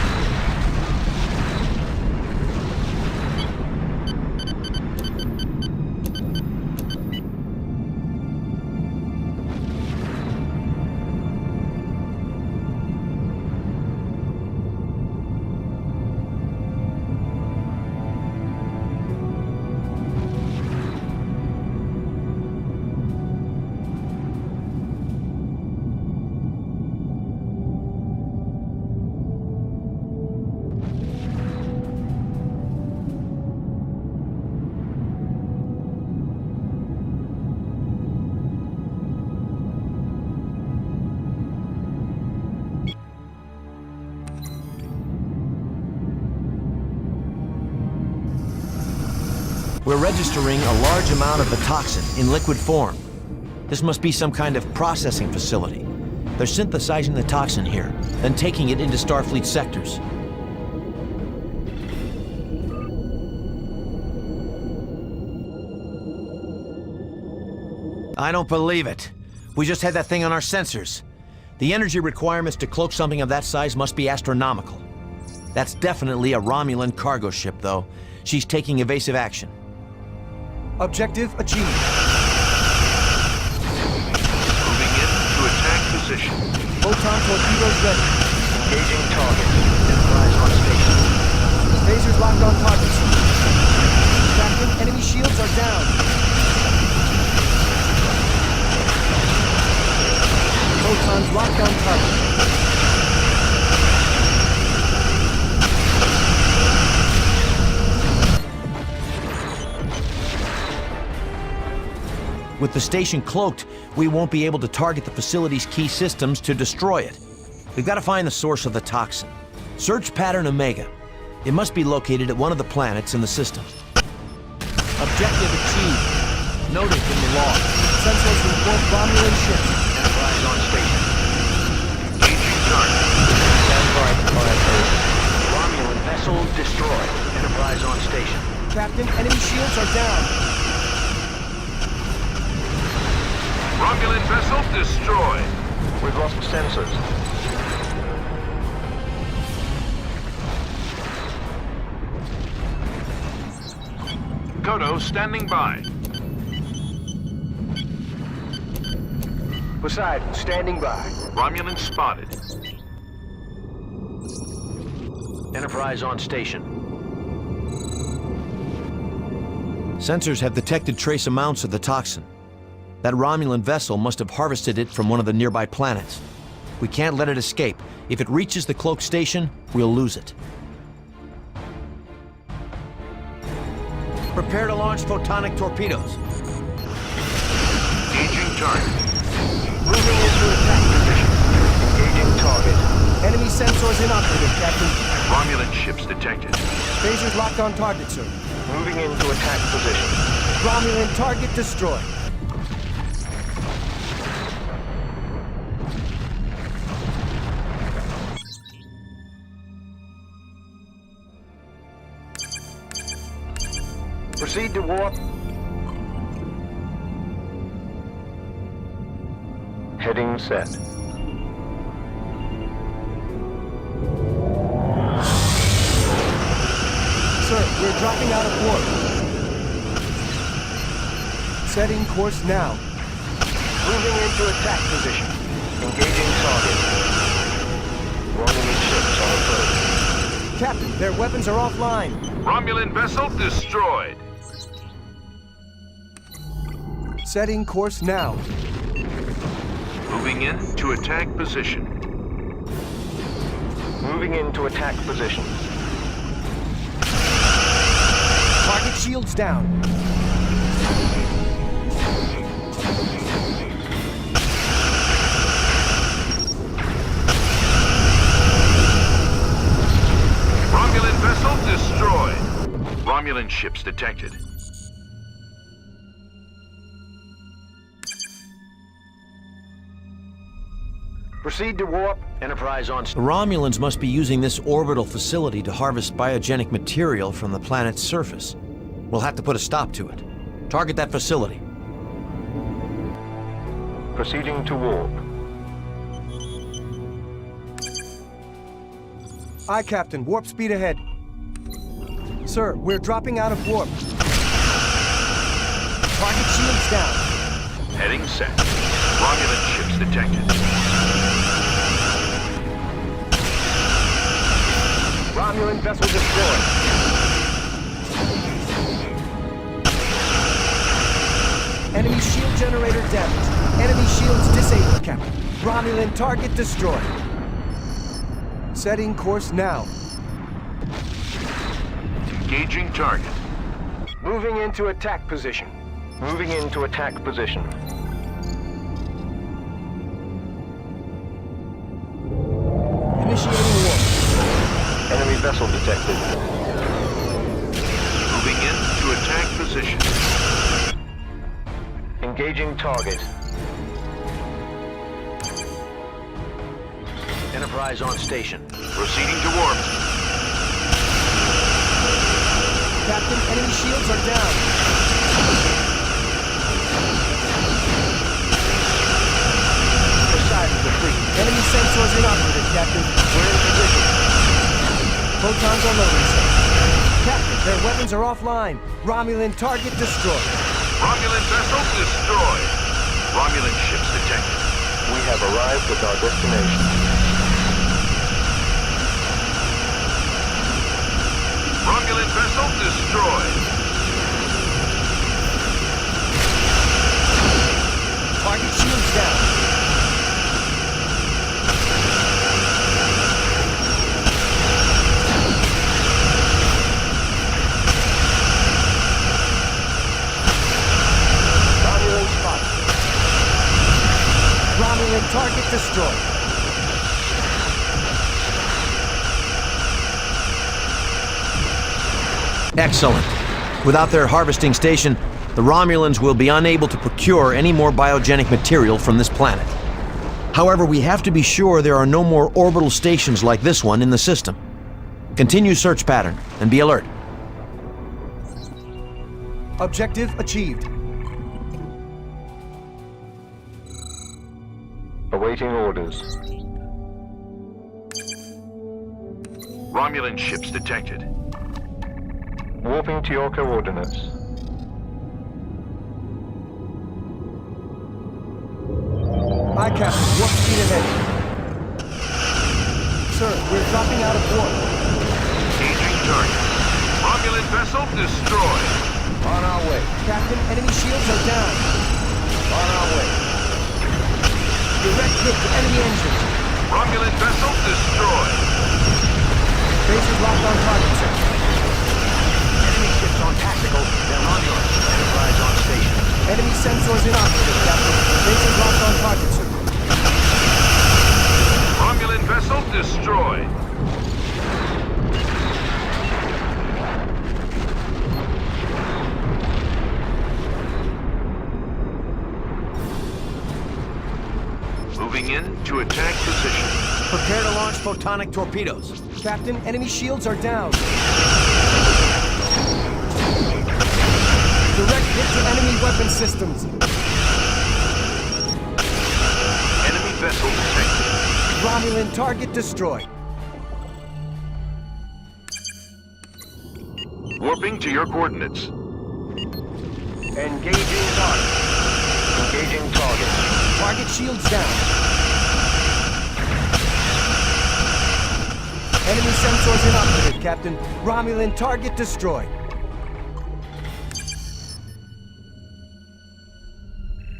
We're registering a large amount of the toxin in liquid form. This must be some kind of processing facility. They're synthesizing the toxin here, then taking it into Starfleet sectors. I don't believe it. We just had that thing on our sensors. The energy requirements to cloak something of that size must be astronomical. That's definitely a Romulan cargo ship, though. She's taking evasive action. Objective achieved. Moving in to attack position. Photon torpedoes ready. Engaging target. Enterprise on station. Phasers locked on targets. Captain, enemy shields are down. Photons locked on target. With the station cloaked, we won't be able to target the facility's key systems to destroy it. We've got to find the source of the toxin. Search pattern Omega. It must be located at one of the planets in the system. Objective achieved. Noted in the log. Sensors report Romulan ship. Enterprise on station. Engaging target. Stand by for RFA. Romulan vessel destroyed. Enterprise on station. Captain, enemy shields are down. Romulan vessel destroyed. We've lost sensors. Qo'noS standing by. Poseidon, standing by. Romulan spotted. Enterprise on station. Sensors have detected trace amounts of the toxin. That Romulan vessel must have harvested it from one of the nearby planets. We can't let it escape. If it reaches the cloak station, we'll lose it. Prepare to launch photonic torpedoes. Engaging target. Moving into attack position. Engaging target. Enemy sensors inoperative, Captain. Romulan ships detected. Phasers locked on target, sir. Moving into attack position. Romulan target destroyed. Proceed to warp. Heading set. Sir, we're dropping out of warp. Setting course now. Moving into attack position. Engaging target. Romulan ships on approach. Captain, their weapons are offline. Romulan vessel destroyed. Setting course now. Moving in to attack position. Moving into attack position. Target shields down. Romulan vessel destroyed. Romulan ships detected. Proceed to warp. Enterprise on... The Romulans must be using this orbital facility to harvest biogenic material from the planet's surface. We'll have to put a stop to it. Target that facility. Proceeding to warp. Aye, Captain. Warp speed ahead. Sir, we're dropping out of warp. Target shields down. Heading set. Romulan ships detected. Romulan vessel destroyed. Enemy shield generator damaged. Enemy shields disabled, Captain. Romulan target destroyed. Setting course now. Engaging target. Moving into attack position. Moving into attack position. Initiating warp. Enemy vessel detected. Moving in to attack position. Engaging target. Enterprise on station. Proceeding to warp. Captain, enemy shields are down. Poseidon complete. Enemy sensors inoperative, Captain. We're in position. Photons are loading, sir. Captain, their weapons are offline. Romulan target destroyed. Romulan vessel destroyed. Romulan ships detected. We have arrived at our destination. Romulan vessel destroyed. Target shields down. Romulan spotted. Romulan target destroyed. Excellent. Without their harvesting station, the Romulans will be unable to procure any more biogenic material from this planet. However, we have to be sure there are no more orbital stations like this one in the system. Continue search pattern and be alert. Objective achieved. Awaiting orders. Romulan ships detected. Warping to your coordinates. Aye, Captain. Warp speed ahead. Sir, we're dropping out of warp. Engaging target. Romulan vessel destroyed. On our way. Captain, enemy shields are down. On our way. Direct hit to enemy engines. Romulan vessel destroyed. Bases locked on target, sir. Enemy ships on tactical. They're Romulan. Enterprise on station. Enemy sensors inoperative, Captain. Bases locked on target, sir. Romulan vessel destroyed. Moving in to attack position. Prepare to launch photonic torpedoes. Captain, enemy shields are down. Direct hit to enemy weapon systems. Enemy vessel detected. Romulan target destroyed. Warping to your coordinates. Engaging target. Engaging target. Target shields down. Enemy sensors inoperative, Captain. Romulan target destroyed.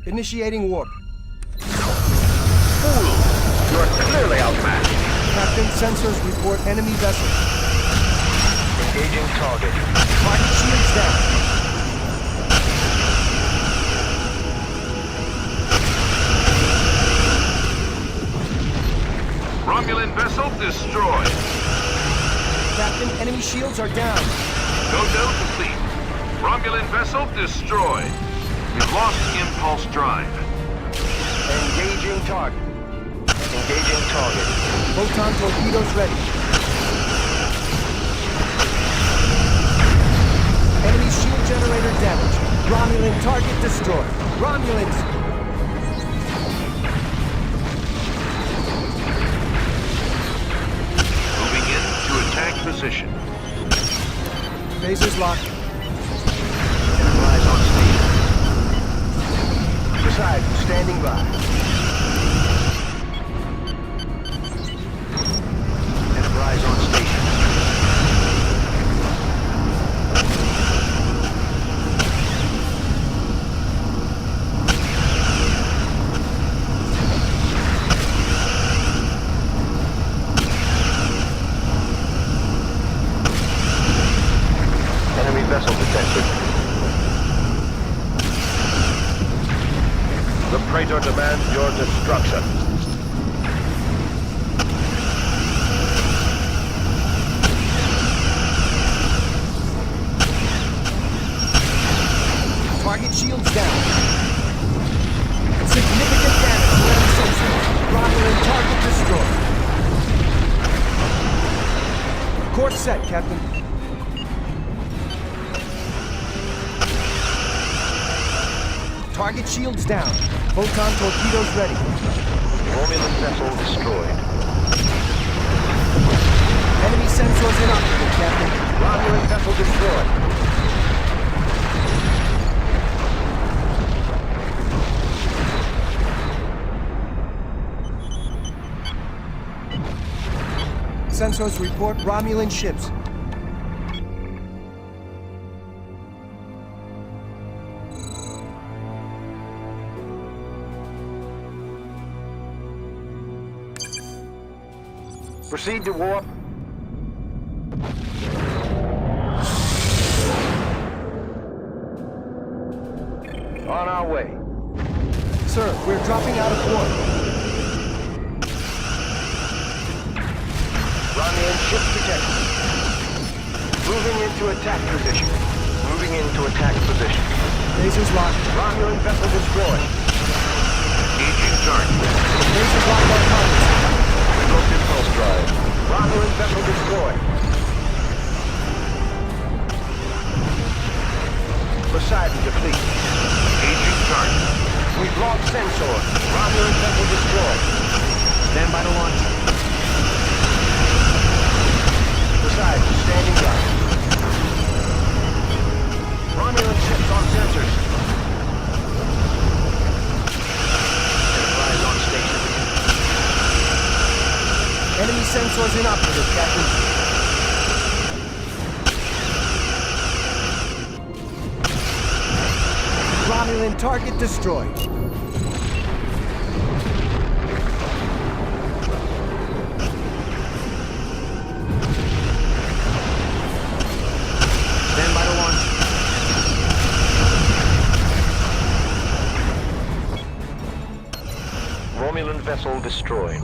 Initiating warp. Fool! You are clearly outmatched. Captain, sensors report enemy vessel. Engaging target. Target shields down. Romulan vessel destroyed. Captain, enemy shields are down. Go complete. Romulan vessel destroyed. You've lost impulse drive. Engaging target. Engaging target. Photon torpedoes ready. Enemy shield generator damaged. Romulan target destroyed. Romulans! Moving in to attack position. Phasers locked. Enterprise on station. Poseidon standing by. Enterprise on station. Enemy vessel detected. The Praetor demands your destruction. Target shields down. Significant damage to enemy sensors. Romulan target destroyed. Course set, Captain. Target shields down. Photon torpedoes ready. Romulan vessel destroyed. Enemy sensors inoperative, Captain. Romulan vessel destroyed. Sensors report Romulan ships. Proceed to warp. On our way. Sir, we're dropping out of warp. Romulan ship detected. Moving into attack position. Moving into attack position. Lasers locked. Romulan vessel destroyed. Engaging target. Lasers locked on targets. Revoked impulse drive. Romulan vessel destroyed. Sensors inoperative, Captain. Romulan target destroyed. Stand by to launch. Romulan vessel destroyed.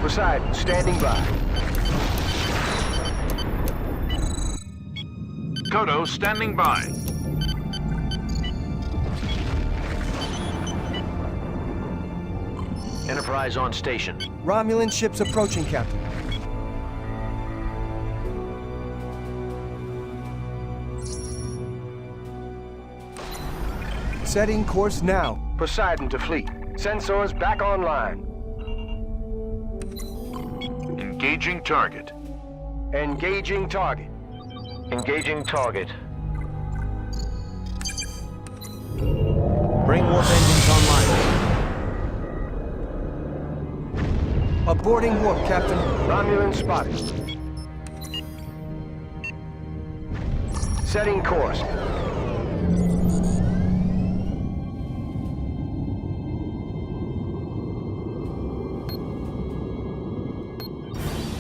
Poseidon, standing by. Qo'noS standing by. Enterprise on station. Romulan ships approaching, Captain. Setting course now. Poseidon to fleet. Sensors back online. Engaging target. Engaging target. Engaging target. Bring warp engines online. Aborting warp, Captain. Romulan spotted. Setting course.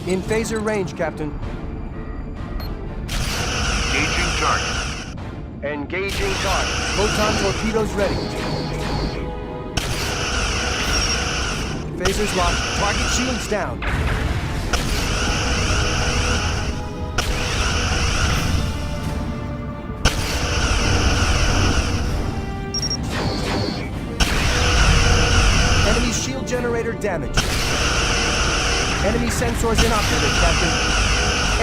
In phaser range, Captain. Engaging target. Engaging target. Photon torpedoes ready. Phasers locked. Target shields down. Enemy shield generator damaged. Enemy sensors inoperative, Captain.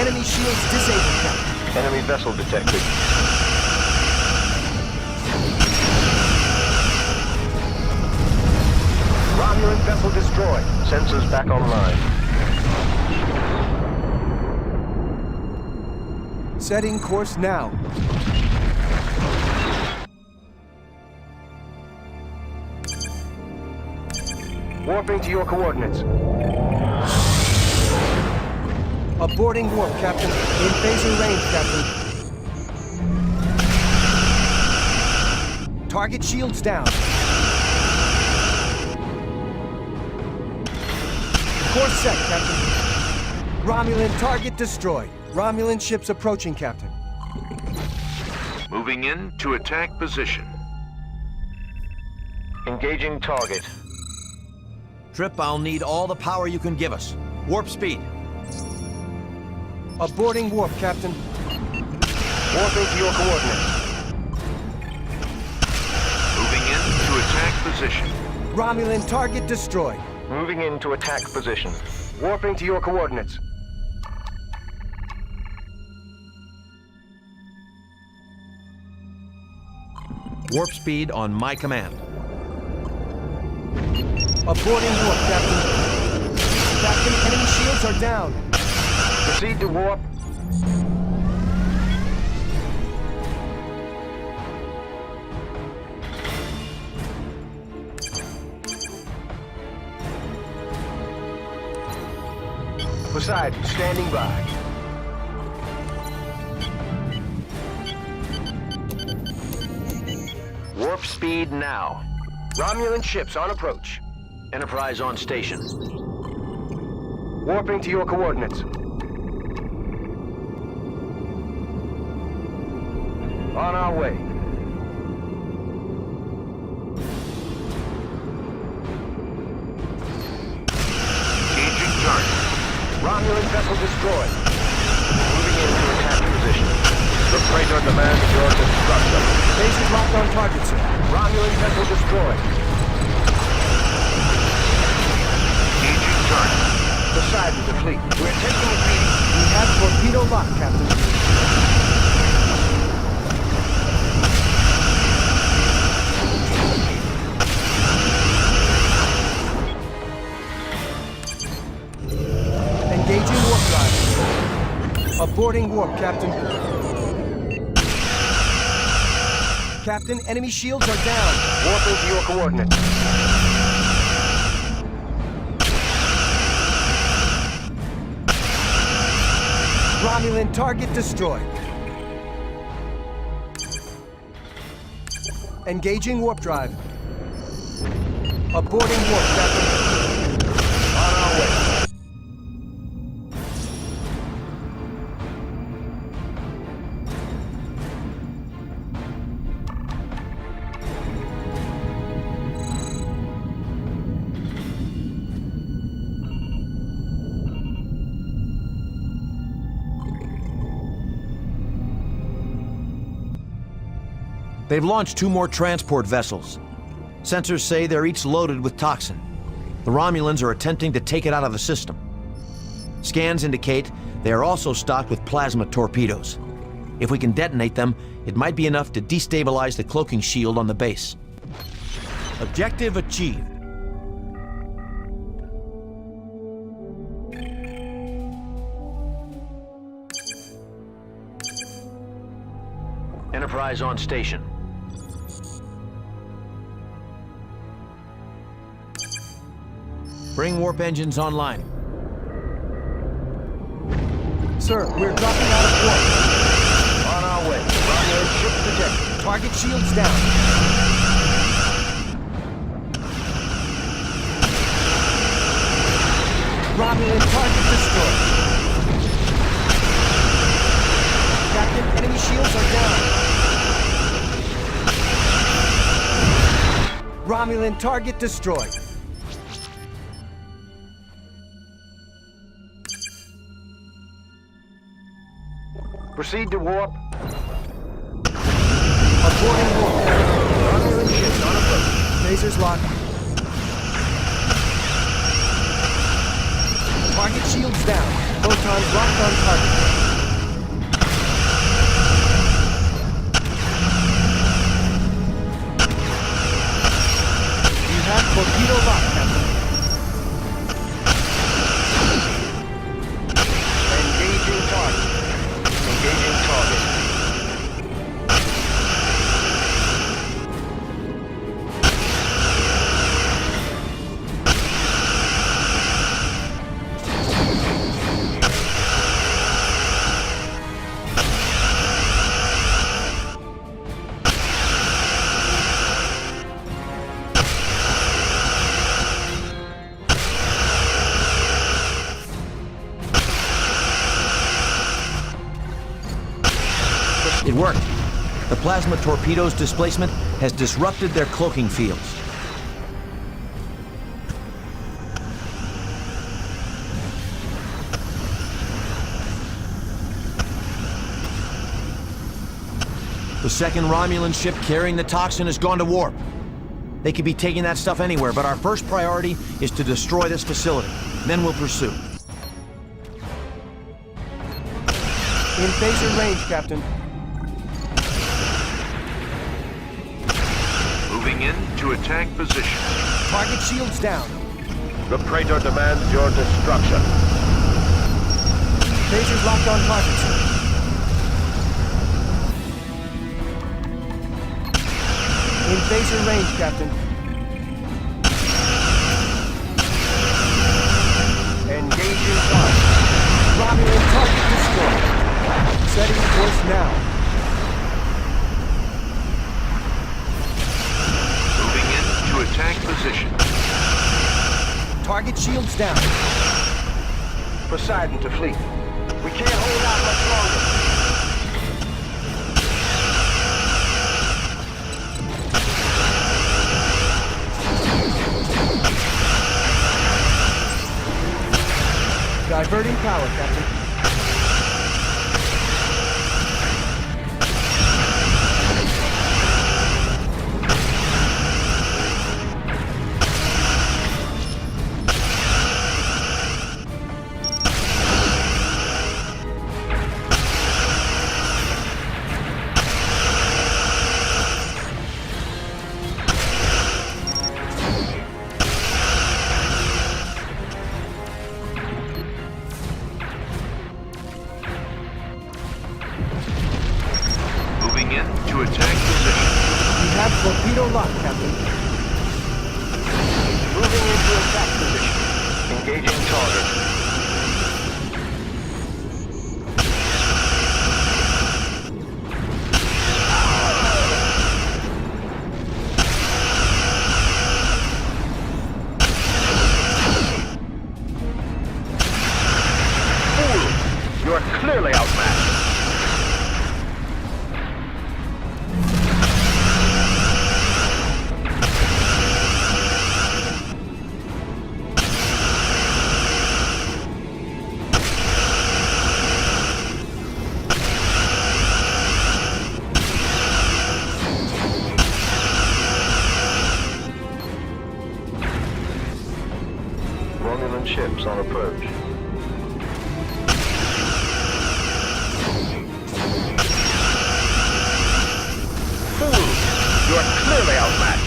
Enemy shields disabled, Captain. Enemy vessel detected. Romulan vessel destroyed. Sensors back online. Setting course now. Warping to your coordinates. Aborting warp, Captain. In phaser range, Captain. Target shields down. Course set, Captain. Romulan target destroyed. Romulan ships approaching, Captain. Moving in to attack position. Engaging target. Trip, I'll need all the power you can give us. Warp speed. Aborting warp, Captain. Warping to your coordinates. Moving in to attack position. Romulan target destroyed. Moving into attack position. Warping to your coordinates. Warp speed on my command. Aborting warp, Captain. Captain, enemy shields are down. Proceed to warp. Poseidon, standing by. Warp speed now. Romulan ships on approach. Enterprise on station. Warping to your coordinates. On our way. Engaging target. Romulan vessel destroyed. Moving into attack position. The freighter demands your destruction. Bases locked on target, sir. Romulan vessel destroyed. Engaging target. Poseidon to fleet. We're taking a beating. We have torpedo lock, Captain. Engaging warp drive. Aborting warp, Captain. Captain, enemy shields are down. Warping to your coordinates. Romulan target destroyed. Engaging warp drive. Aborting warp, Captain. On our way. They've launched 2 more transport vessels. Sensors say they're each loaded with toxin. The Romulans are attempting to take it out of the system. Scans indicate they are also stocked with plasma torpedoes. If we can detonate them, it might be enough to destabilize the cloaking shield on the base. Objective achieved. Enterprise on station. Bring warp engines online. Sir, we're dropping out of warp. On our way. Romulan ship detected. Target shields down. Romulan target destroyed. Captain, enemy shields are down. Romulan target destroyed. Proceed to warp. Aborting warp. Romulan ship on approach. Lasers locked. Target shields down. Photons locked on target. You have torpedo locked, Captain. Engaging target. Engaging target. It worked. The plasma torpedo's displacement has disrupted their cloaking fields. The second Romulan ship carrying the toxin has gone to warp. They could be taking that stuff anywhere, but our first priority is to destroy this facility. Then we'll pursue. In phaser range, Captain. Moving in to attack position. Target shields down. The Praetor demands your destruction. Phasers locked on target, sir. In phaser range, Captain. Engaging target. Romulan target destroyed. Setting course now. Moving in to attack position. Target shields down. Poseidon to fleet. We can't hold out much longer. Diverting power, Captain. Moving in to attack position. We have torpedo lock, Captain. Moving into attack position. Engaging target. are clearly outmatched. Romulan ships on approach. Fools! You are clearly outmatched.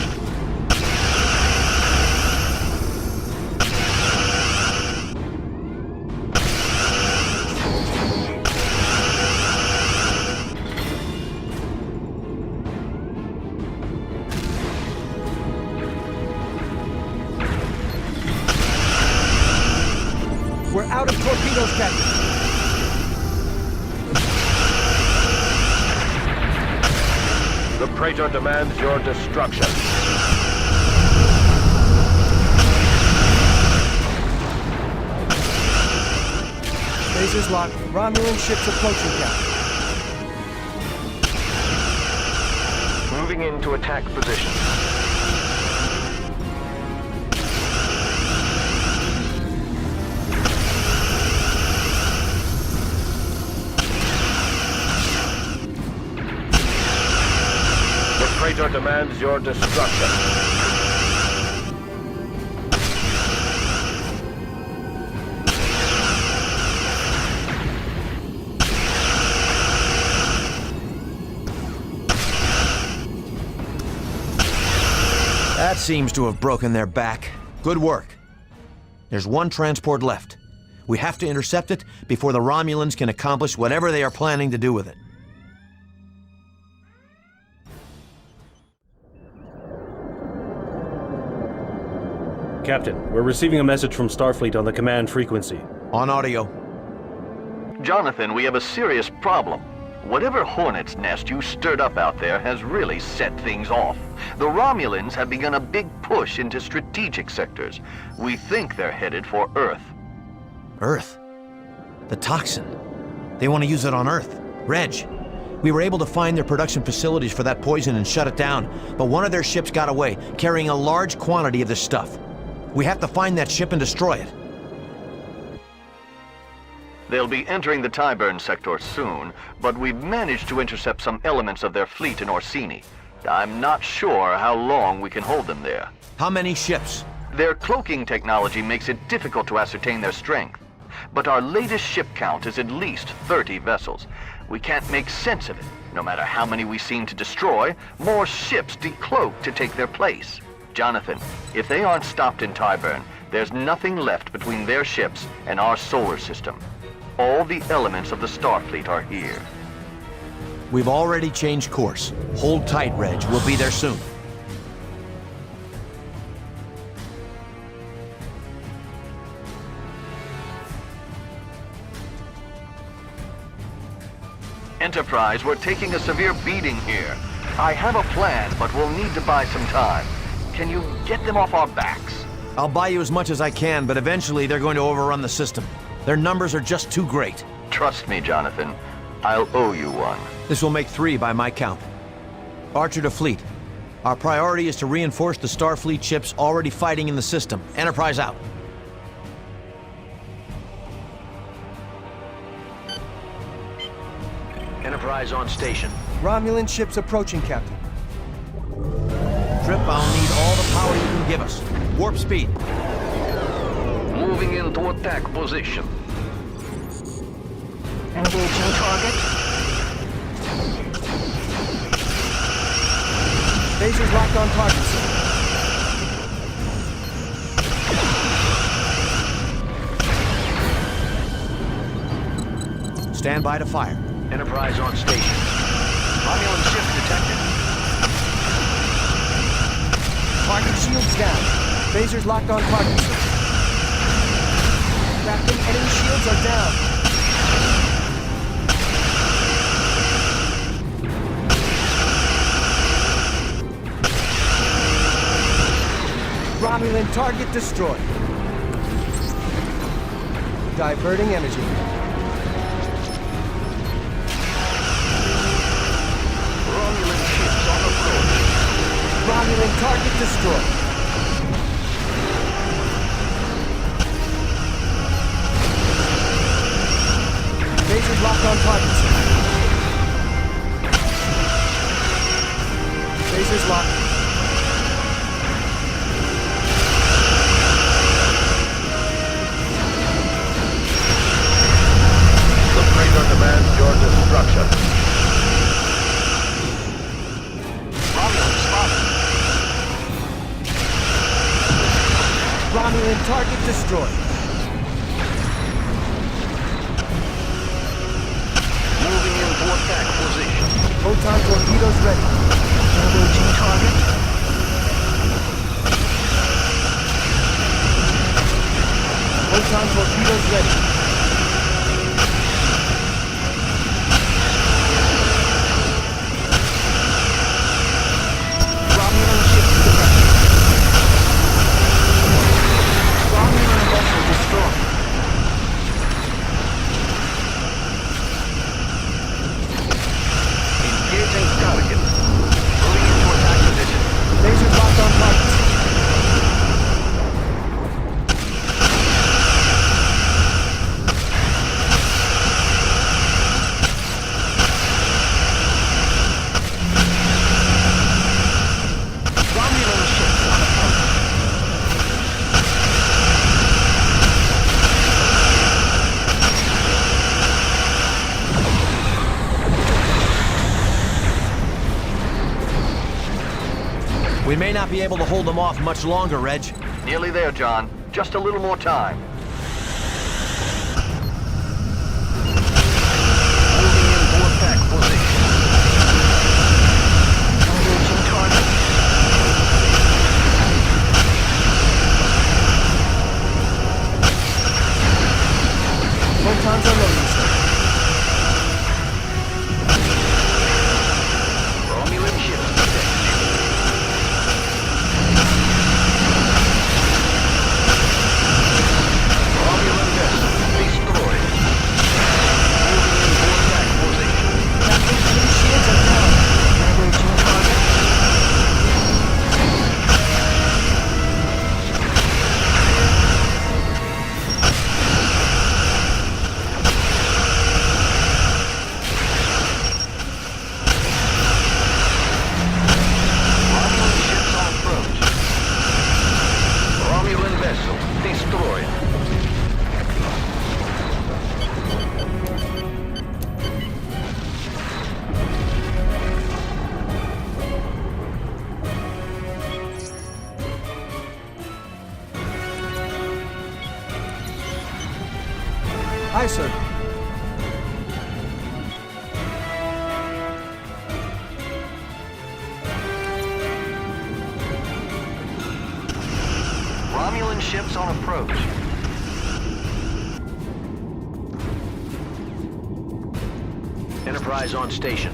We're out of torpedoes, Captain. The Praetor demands your destruction. Lasers locked. Romulan ships approaching, Captain. Moving into attack position. The Praetor demands your destruction. That seems to have broken their back. Good work. There's one transport left. We have to intercept it before the Romulans can accomplish whatever they are planning to do with it. Captain, we're receiving a message from Starfleet on the command frequency. On audio. Jonathan, we have a serious problem. Whatever hornet's nest you stirred up out there has really set things off. The Romulans have begun a big push into strategic sectors. We think they're headed for Earth. Earth? The toxin. They want to use it on Earth. Reg, we were able to find their production facilities for that poison and shut it down, but one of their ships got away, carrying a large quantity of this stuff. We have to find that ship and destroy it. They'll be entering the Tyburn sector soon, but we've managed to intercept some elements of their fleet in Orsini. I'm not sure how long we can hold them there. How many ships? Their cloaking technology makes it difficult to ascertain their strength. But our latest ship count is at least 30 vessels. We can't make sense of it. No matter how many we seem to destroy, more ships decloak to take their place. Jonathan, if they aren't stopped in Tyburn, there's nothing left between their ships and our solar system. All the elements of the Starfleet are here. We've already changed course. Hold tight, Reg. We'll be there soon. Enterprise, we're taking a severe beating here. I have a plan, but we'll need to buy some time. Can you get them off our backs? I'll buy you as much as I can, but eventually they're going to overrun the system. Their numbers are just too great. Trust me, Jonathan. I'll owe you one. This will make 3 by my count. Archer to Fleet. Our priority is to reinforce the Starfleet ships already fighting in the system. Enterprise out. Enterprise on station. Romulan ships approaching, Captain. Trip, I'll need all the power you can give us. Warp speed. Moving into attack position. Engaging target. Lasers locked on target, sir. Stand by to fire. Enterprise on station. Romulan ship detected. Target shields down. Lasers locked on target, sir. Captain, enemy shields are down. Romulan target destroyed. Diverting energy. Romulan target destroyed. Phasers locked on targets. Phasers locked. The freighter demands your destruction. Romulan spotted. Romulan target destroyed. Moving into attack position. Photon torpedoes ready. Engaging target. Photon torpedoes ready. Romulan ships directed. Romulan vessel destroyed. Engaging target. Moving into attack position. Lasers locked on targets. Romulan ships on approach. We may not be able to hold them off much longer, Reg. Nearly there, John. Just a little more time. Moving into attack position. Engaging target. Photons are loading, sir. Romulan ships detected. Romulan vessel destroyed. Moving into attack position. Captain, enemy shields are down. Engaging target. Romulan ships on approach. Romulan vessel destroyed. Aye, sir. Romulan ships on approach. Enterprise on station.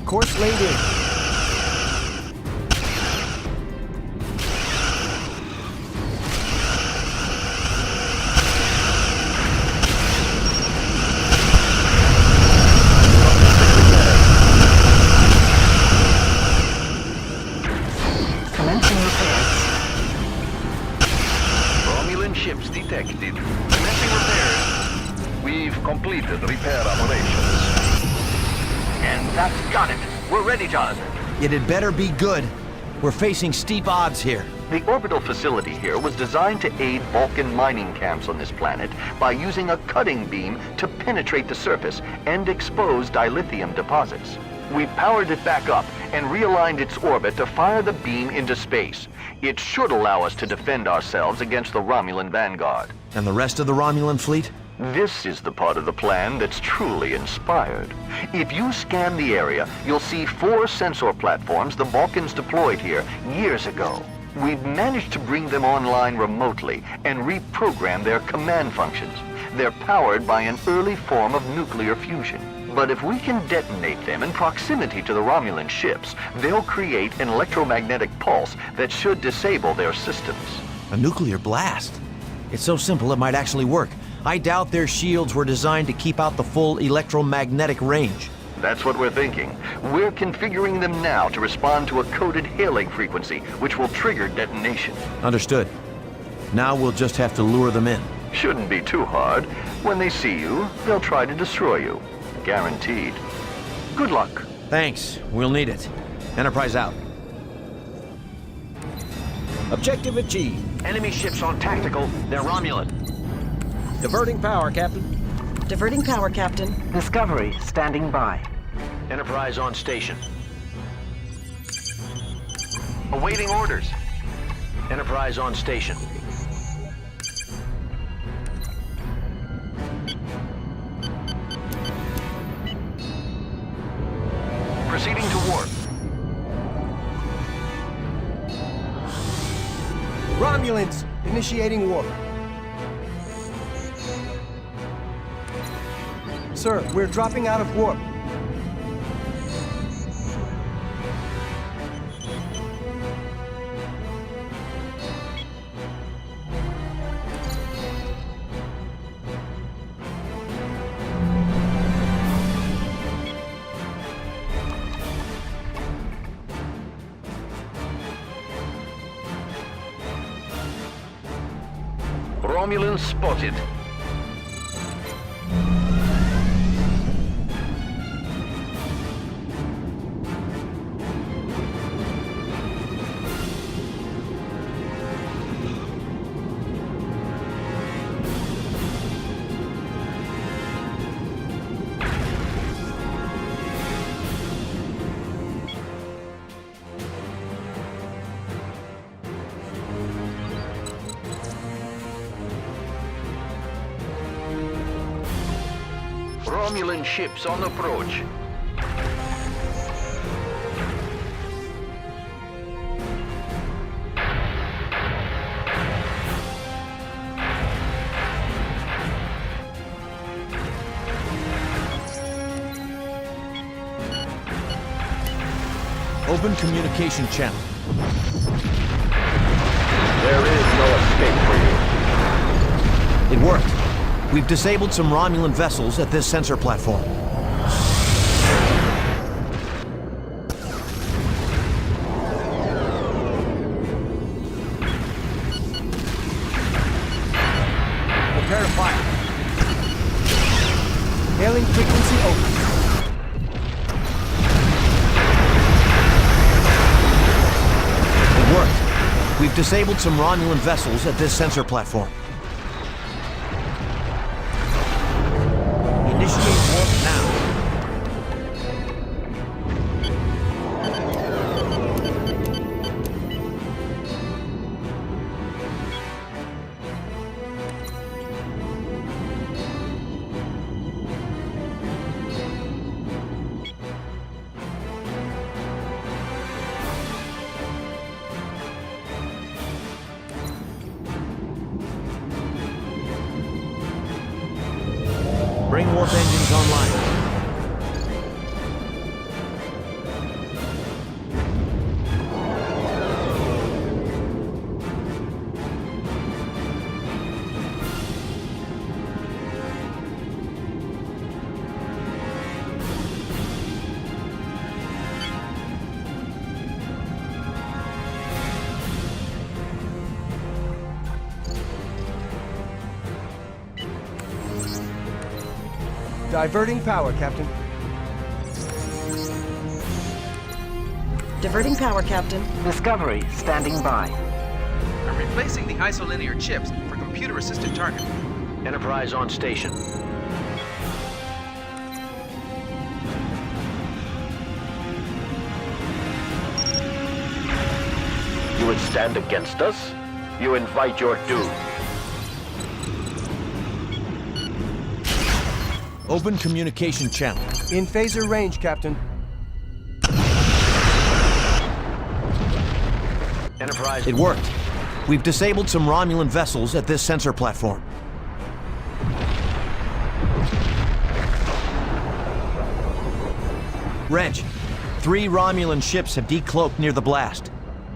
Course laid in. Commencing repairs. Romulan ships detected. Commencing repairs. We've completed repair operations. And that's got it. We're ready, Jonathan. It had better be good. We're facing steep odds here. The orbital facility here was designed to aid Vulcan mining camps on this planet by using a cutting beam to penetrate the surface and expose dilithium deposits. We powered it back up and realigned its orbit to fire the beam into space. It should allow us to defend ourselves against the Romulan vanguard. And the rest of the Romulan fleet? This is the part of the plan that's truly inspired. If you scan the area, you'll see 4 sensor platforms the Vulcans deployed here years ago. We've managed to bring them online remotely and reprogram their command functions. They're powered by an early form of nuclear fusion. But if we can detonate them in proximity to the Romulan ships, they'll create an electromagnetic pulse that should disable their systems. A nuclear blast? It's so simple it might actually work. I doubt their shields were designed to keep out the full electromagnetic range. That's what we're thinking. We're configuring them now to respond to a coded hailing frequency, which will trigger detonation. Understood. Now we'll just have to lure them in. Shouldn't be too hard. When they see you, they'll try to destroy you. Guaranteed. Good luck. Thanks. We'll need it. Enterprise out. Objective achieved. Enemy ships on tactical. They're Romulan. Diverting power, Captain. Diverting power, Captain. Discovery standing by. Enterprise on station. Awaiting orders. Enterprise on station. Proceeding to warp. Romulans, initiating warp. Sir, we're dropping out of warp. Romulan spotted. Romulan ships on approach. Open communication channel. There is no escape for you. It worked. We've disabled some Romulan vessels at this sensor platform. Prepare to fire. Hailing frequency open. It worked. We've disabled some Romulan vessels at this sensor platform. Initiate warp now. Bring warp engines online. Diverting power, Captain. Diverting power, Captain. Discovery standing by. I'm replacing the isolinear chips for computer-assisted targeting. Enterprise on station. You would stand against us? You invite your doom. Open communication channel. In phaser range, Captain. Enterprise. It worked. We've disabled some Romulan vessels at this sensor platform. Reg, 3 Romulan ships have decloaked near the blast.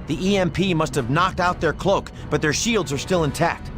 The EMP must have knocked out their cloak, but their shields are still intact.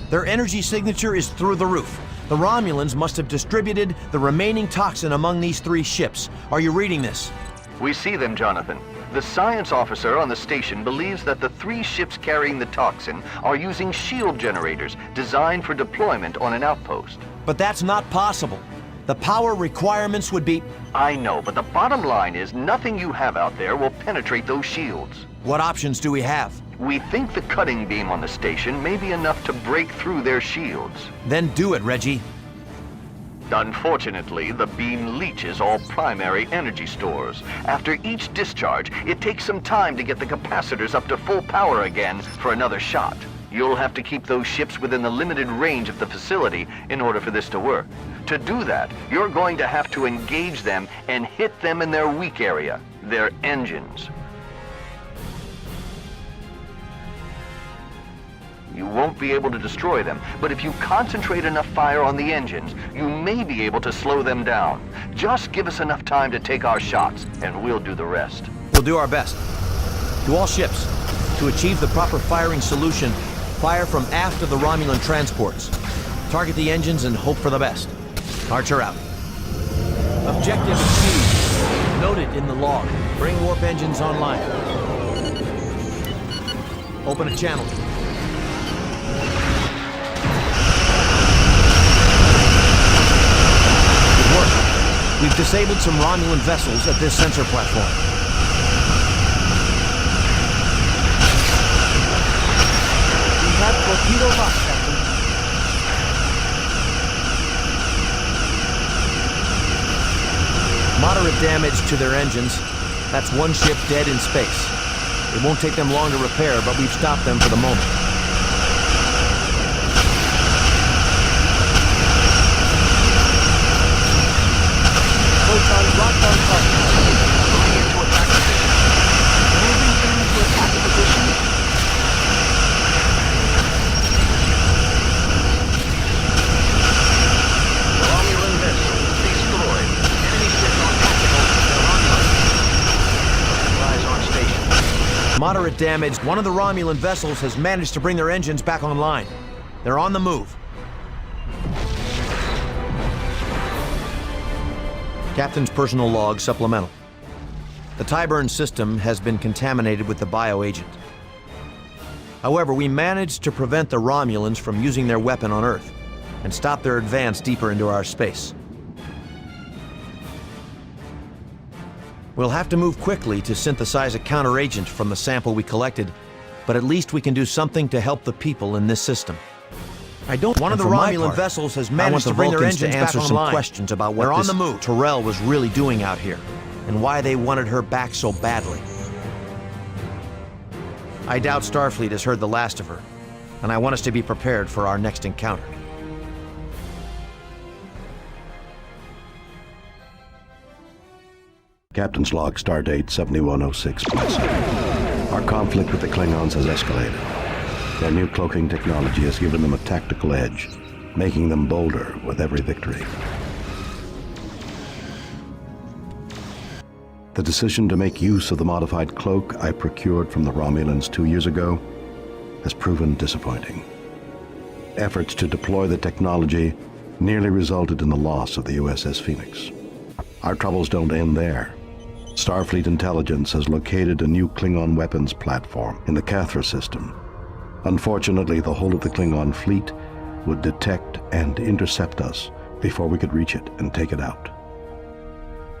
Their energy signature is through the roof. The Romulans must have distributed the remaining toxin among these 3 ships. Are you reading this? We see them, Jonathan. The science officer on the station believes that the 3 ships carrying the toxin are using shield generators designed for deployment on an outpost. But that's not possible. The power requirements would be... I know, but the bottom line is nothing you have out there will penetrate those shields. What options do we have? We think the cutting beam on the station may be enough to break through their shields. Then do it, Reggie. Unfortunately, the beam leaches all primary energy stores. After each discharge, it takes some time to get the capacitors up to full power again for another shot. You'll have to keep those ships within the limited range of the facility in order for this to work. To do that, you're going to have to engage them and hit them in their weak area, their engines. You won't be able to destroy them, but if you concentrate enough fire on the engines, you may be able to slow them down. Just give us enough time to take our shots, and we'll do the rest. We'll do our best. To all ships, to achieve the proper firing solution, fire from aft of the Romulan transports. Target the engines and hope for the best. Archer out. Objective achieved. Noted in the log. Bring warp engines online. Open a channel. We've disabled some Romulan vessels at this sensor platform. We have torpedo lock, Captain. Moderate damage to their engines. That's 1 ship dead in space. It won't take them long to repair, but we've stopped them for the moment. Photon locked on target. Moving into attack position. Moving into attack position. Romulan vessel destroyed. Enemy ship on tactical. They're Romulan. Supplies on station. Moderate damage. One of the Romulan vessels has managed to bring their engines back online. They're on the move. Captain's personal log supplemental. The Tyburn system has been contaminated with the bioagent. However, we managed to prevent the Romulans from using their weapon on Earth and stop their advance deeper into our space. We'll have to move quickly to synthesize a counteragent from the sample we collected, but at least we can do something to help the people in this system. One of the Romulan vessels has managed to bring their engines back online. Some questions about what this Tyrell was really doing out here, and why they wanted her back so badly. I doubt Starfleet has heard the last of her, and I want us to be prepared for our next encounter. Captain's log, stardate 7106. Our conflict with the Klingons has escalated. Their new cloaking technology has given them a tactical edge, making them bolder with every victory. The decision to make use of the modified cloak I procured from the Romulans 2 years ago has proven disappointing. Efforts to deploy the technology nearly resulted in the loss of the USS Phoenix. Our troubles don't end there. Starfleet intelligence has located a new Klingon weapons platform in the Cathra system. Unfortunately, the whole of the Klingon fleet would detect and intercept us before we could reach it and take it out.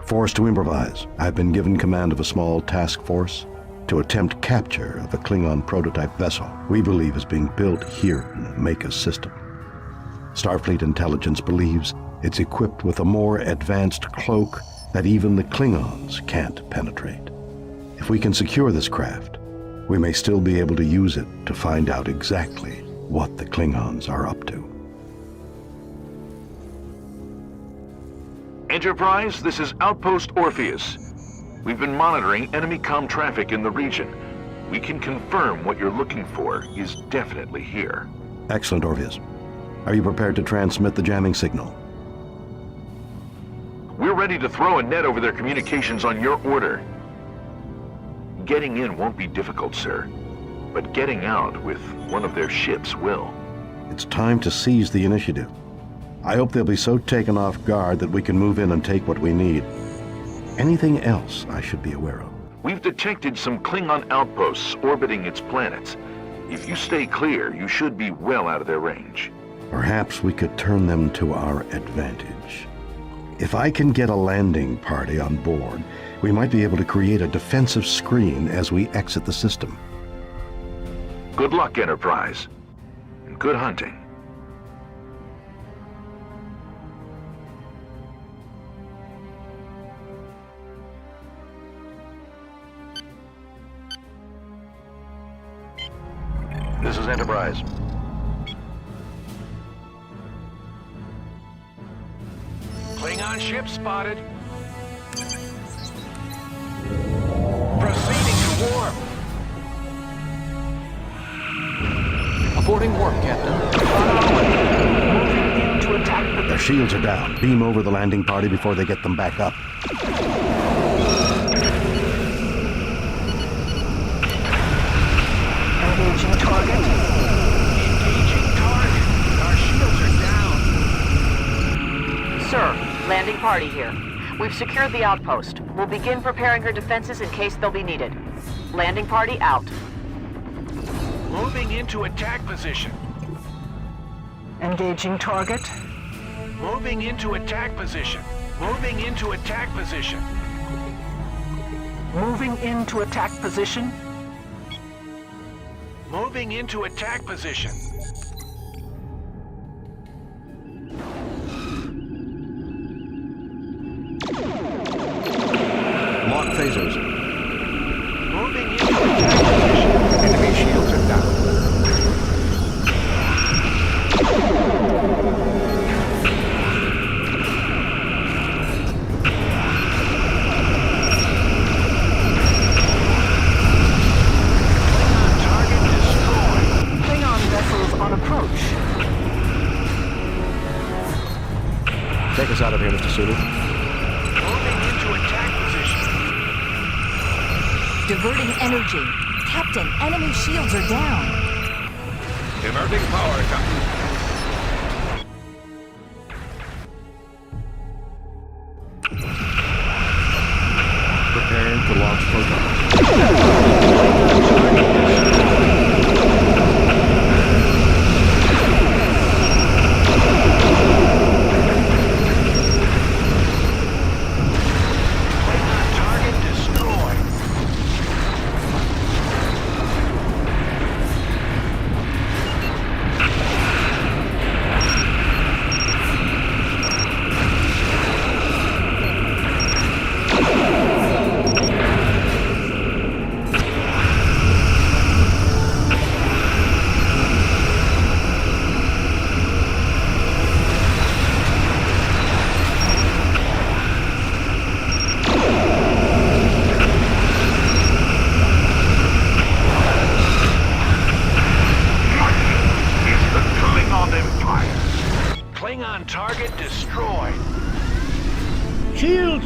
Forced to improvise, I've been given command of a small task force to attempt capture of a Klingon prototype vessel we believe is being built here in the Makus system. Starfleet intelligence believes it's equipped with a more advanced cloak that even the Klingons can't penetrate. If we can secure this craft, we may still be able to use it to find out exactly what the Klingons are up to. Enterprise, this is Outpost Orpheus. We've been monitoring enemy comm traffic in the region. We can confirm what you're looking for is definitely here. Excellent, Orpheus. Are you prepared to transmit the jamming signal? We're ready to throw a net over their communications on your order. Getting in won't be difficult, sir. But getting out with one of their ships will. It's time to seize the initiative. I hope they'll be so taken off guard that we can move in and take what we need. Anything else I should be aware of? We've detected some Klingon outposts orbiting its planets. If you stay clear, you should be well out of their range. Perhaps we could turn them to our advantage. If I can get a landing party on board, we might be able to create a defensive screen as we exit the system. Good luck, Enterprise. And good hunting. This is Enterprise. Klingon ship spotted. Proceeding to warp. Aborting warp, Captain. Moving in to attack the... Their shields are down. Beam over the landing party before they get them back up. Engaging target. Engaging target. Our shields are down. Sir, landing party here. We've secured the outpost. We'll begin preparing her defenses in case they'll be needed. Landing party out. Moving into attack position. Engaging target. Moving into attack position. Moving into attack position. Moving into attack position. Moving into attack position. Lock phasers. Moving into attack position. Enemy shields are down. Take us out of here, Mr. Sulu. Moving into attack position. Diverting energy. Captain, enemy shields are down. Diverting power, Captain. Preparing to launch photons. Target destroyed. Shields!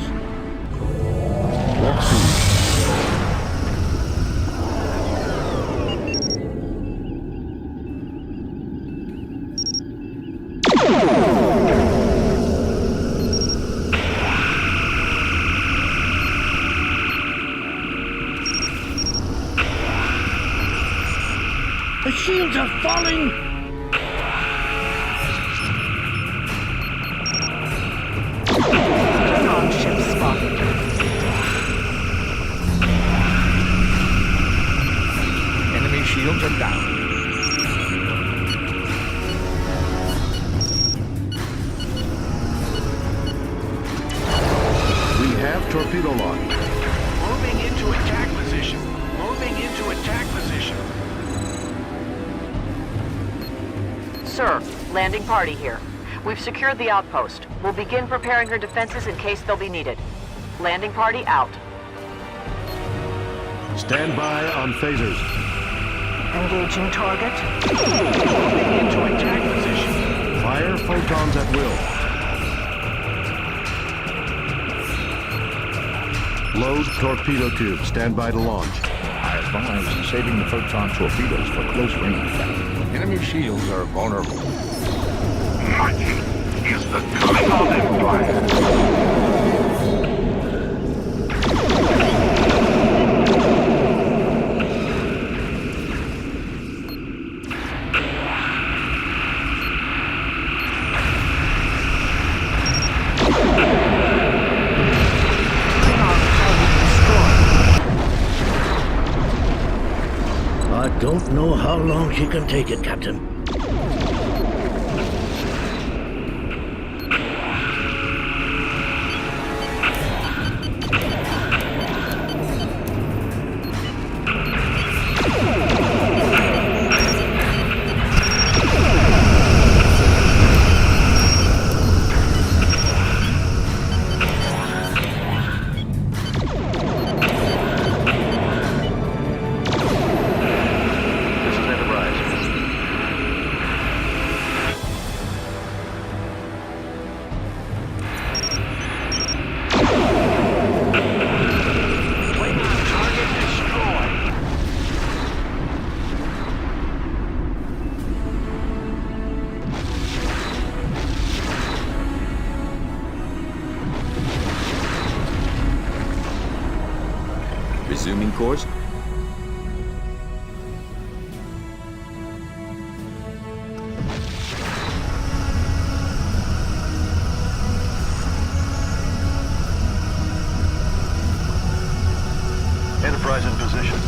The shields are falling! Enemy shields are down. We have torpedo launch. Moving into attack position. Moving into attack position. Sir, landing party here. We've secured the outpost. We'll begin preparing her defenses in case they'll be needed. Landing party out. Stand by on phasers. Engaging target. Moving into attack position. Fire photons at will. Load torpedo tube. Stand by to launch. I advise saving the photon torpedoes for close range effect. Enemy shields are vulnerable. is the Kazon Empire. I don't know how long she can take it, Captain. Resuming course. Enterprise in position.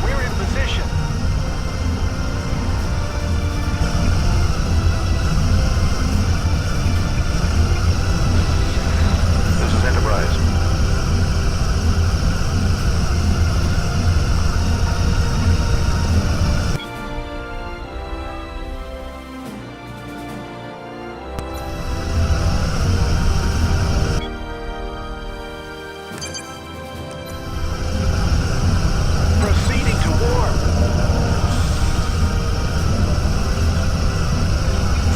We're in position. This is Enterprise. Proceeding to warp.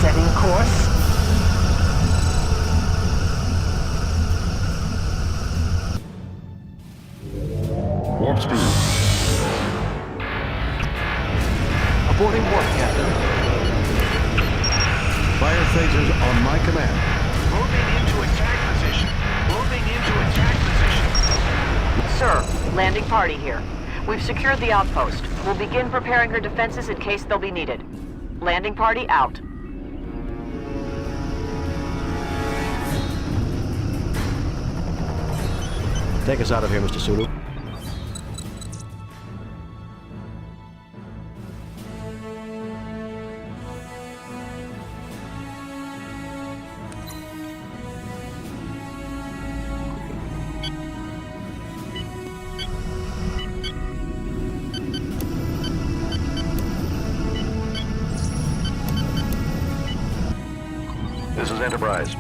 Setting course. Warp speed. Aborting warp, Captain. Fire phasers on my command. Moving into attack position. Moving into attack position. Sir, landing party here. We've secured the outpost. We'll begin preparing her defenses in case they'll be needed. Landing party out. Take us out of here, Mr. Sulu. This is Enterprise.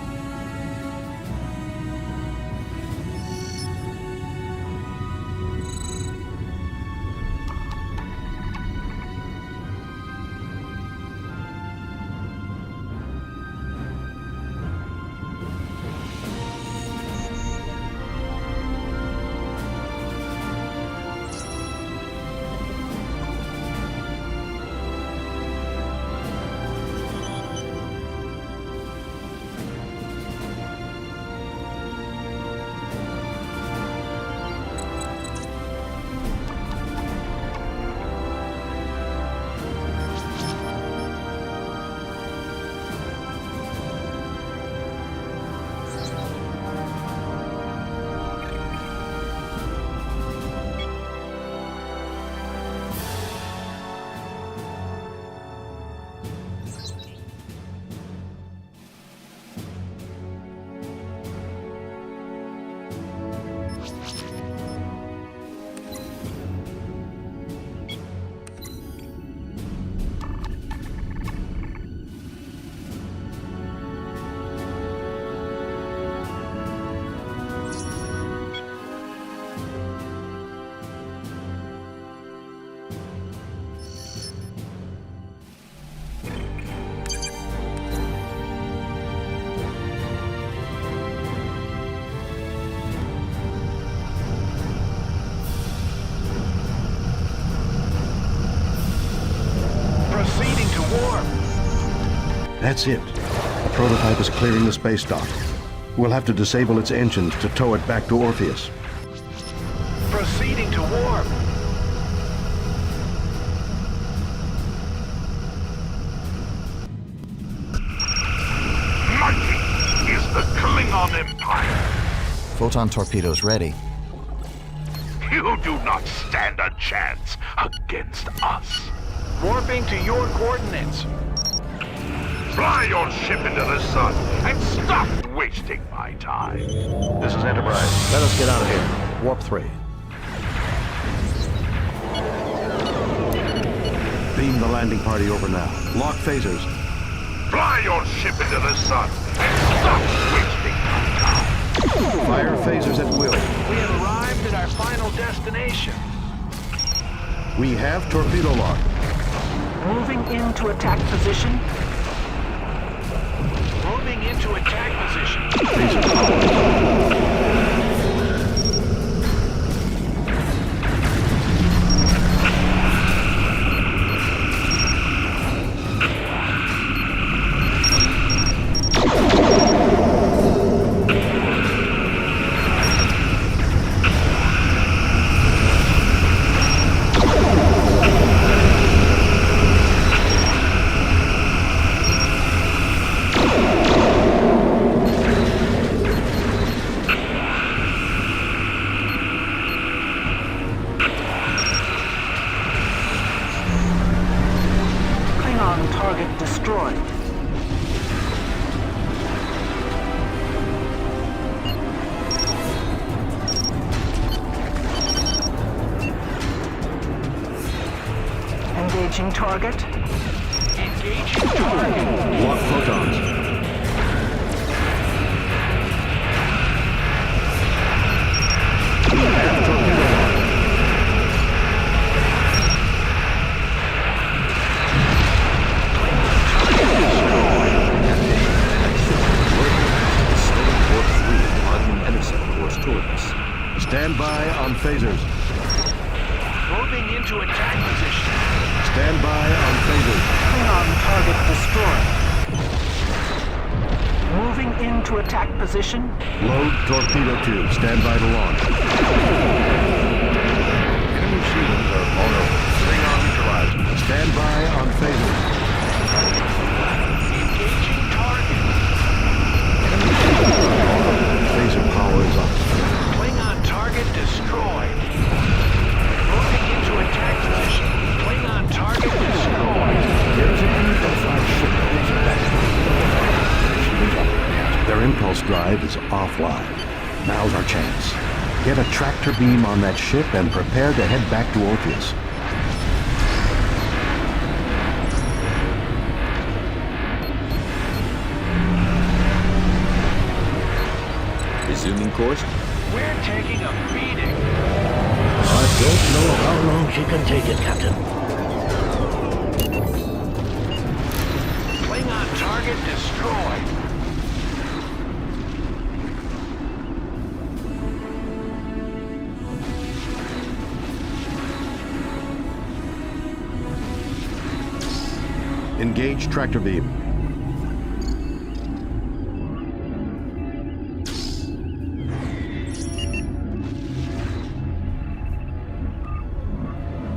That's it. The prototype is clearing the space dock. We'll have to disable its engines to tow it back to Orpheus. Proceeding to warp. Mighty is the Klingon Empire. Photon torpedoes ready. You do not stand a chance against us. Warping to your coordinates. Fly your ship into the sun and stop wasting my time. This is Enterprise. Let us get out of here. Warp 3. Beam the landing party over now. Lock phasers. Fly your ship into the sun and stop wasting my time. Fire phasers at will. We have arrived at our final destination. We have torpedo lock. Moving into attack position. Moving into attack position. Phaser power. Target destroyed. Engaging target. Engaging target. Lock photons. We have torpedo lock. Stand by on phasers. Moving into attack position. Stand by on phasers. Klingon target destroyed. Moving into attack position. Load torpedo tube. Stand by to launch. Enemy shields are vulnerable. Klingon neutralized. Stand by on phasers. Engaging target. Phaser power is up. Klingon target destroyed. Moving into attack position. Klingon target destroyed. There's an unidentified ship cruising back. Their impulse drive is offline. Now's our chance. Get a tractor beam on that ship and prepare to head back to Orpheus. Resuming course. We're taking a beating. I don't know how long she can take it, Captain. Klingon target destroyed. Engage tractor beam.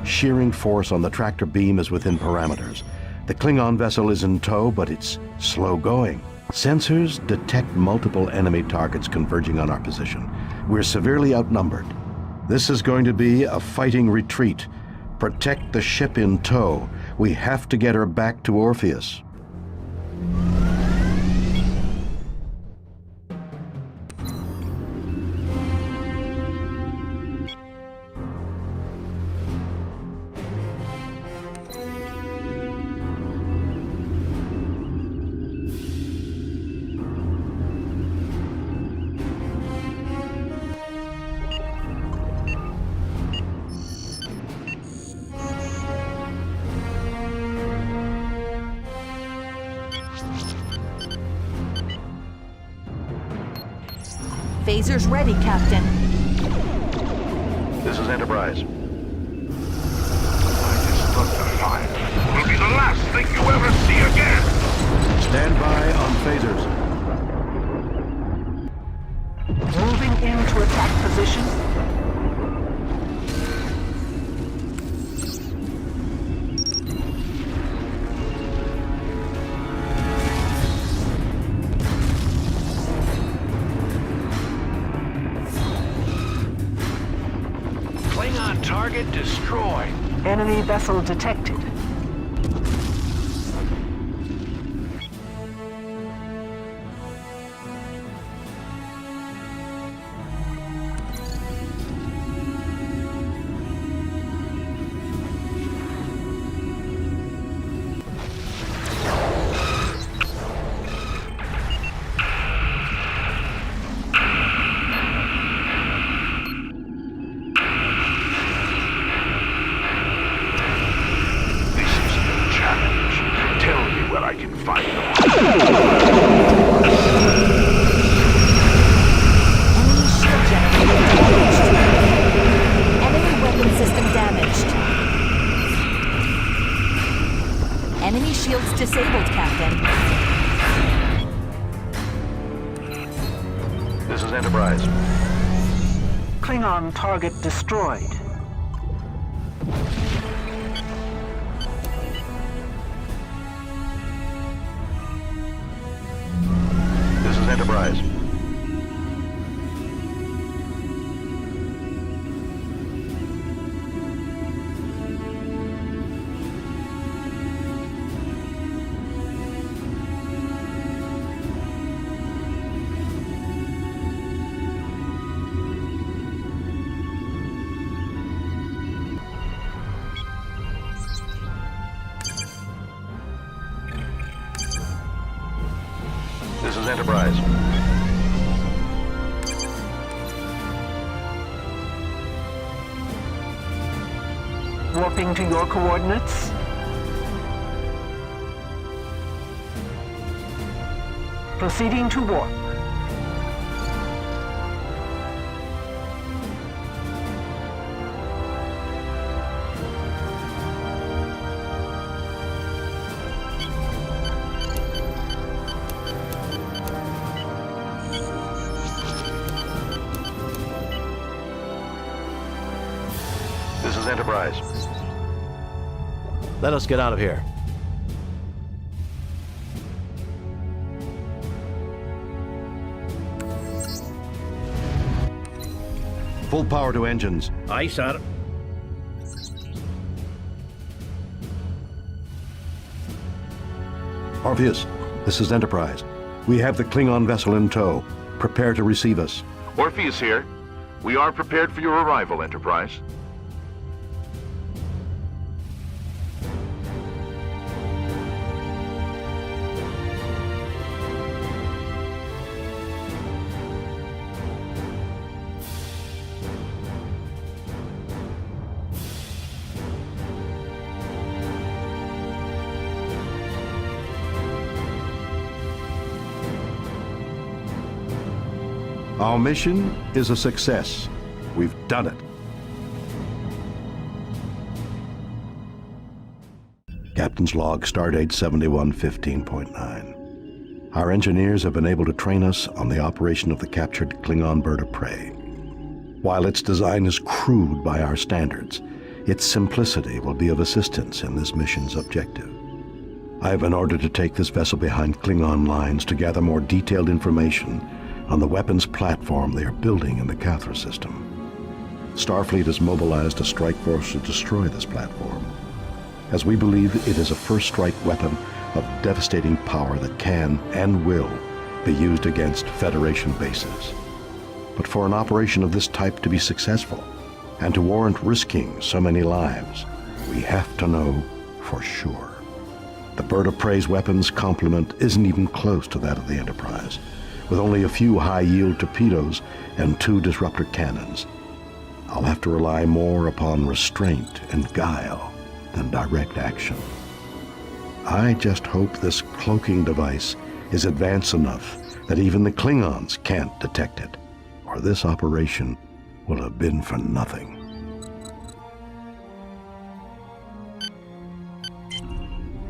Shearing force on the tractor beam is within parameters. The Klingon vessel is in tow, but it's slow going. Sensors detect multiple enemy targets converging on our position. We're severely outnumbered. This is going to be a fighting retreat. Protect the ship in tow. We have to get her back to Orpheus. Phasers ready, Captain. This is Enterprise. This thunder fire will be the last thing you ever see again. Stand by on phasers. Moving into attack position. Klingon target destroyed. Enemy vessel detected. Enemy shields disabled, Captain. This is Enterprise. Klingon target destroyed. This is Enterprise. This is Enterprise. Warping to your coordinates. Proceeding to warp. This is Enterprise. Let us get out of here. Full power to engines. Aye, sir. Orpheus, this is Enterprise. We have the Klingon vessel in tow. Prepare to receive us. Orpheus here. We are prepared for your arrival, Enterprise. Our mission is a success. We've done it. Captain's log, stardate 7115.9. Our engineers have been able to train us on the operation of the captured Klingon bird of prey. While its design is crude by our standards, its simplicity will be of assistance in this mission's objective. I have been ordered to take this vessel behind Klingon lines to gather more detailed information on the weapons platform they are building in the Cathra system. Starfleet has mobilized a strike force to destroy this platform, as we believe it is a first-strike weapon of devastating power that can and will be used against Federation bases. But for an operation of this type to be successful, and to warrant risking so many lives, we have to know for sure. The bird of prey's weapons complement isn't even close to that of the Enterprise, with only a few high-yield torpedoes and 2 disruptor cannons. I'll have to rely more upon restraint and guile than direct action. I just hope this cloaking device is advanced enough that even the Klingons can't detect it, or this operation will have been for nothing.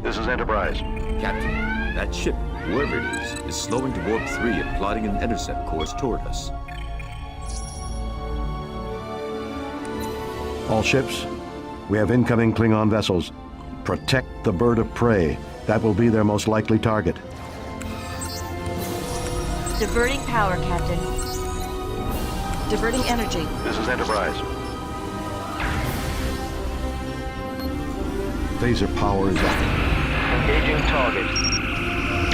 This is Enterprise. Captain, That ship, whoever it is slowing to warp 3 and plotting an intercept course toward us. All ships, we have incoming Klingon vessels. Protect the bird of prey. That will be their most likely target. Diverting power, Captain. Diverting energy. This is Enterprise. Phaser power is up. Engaging target.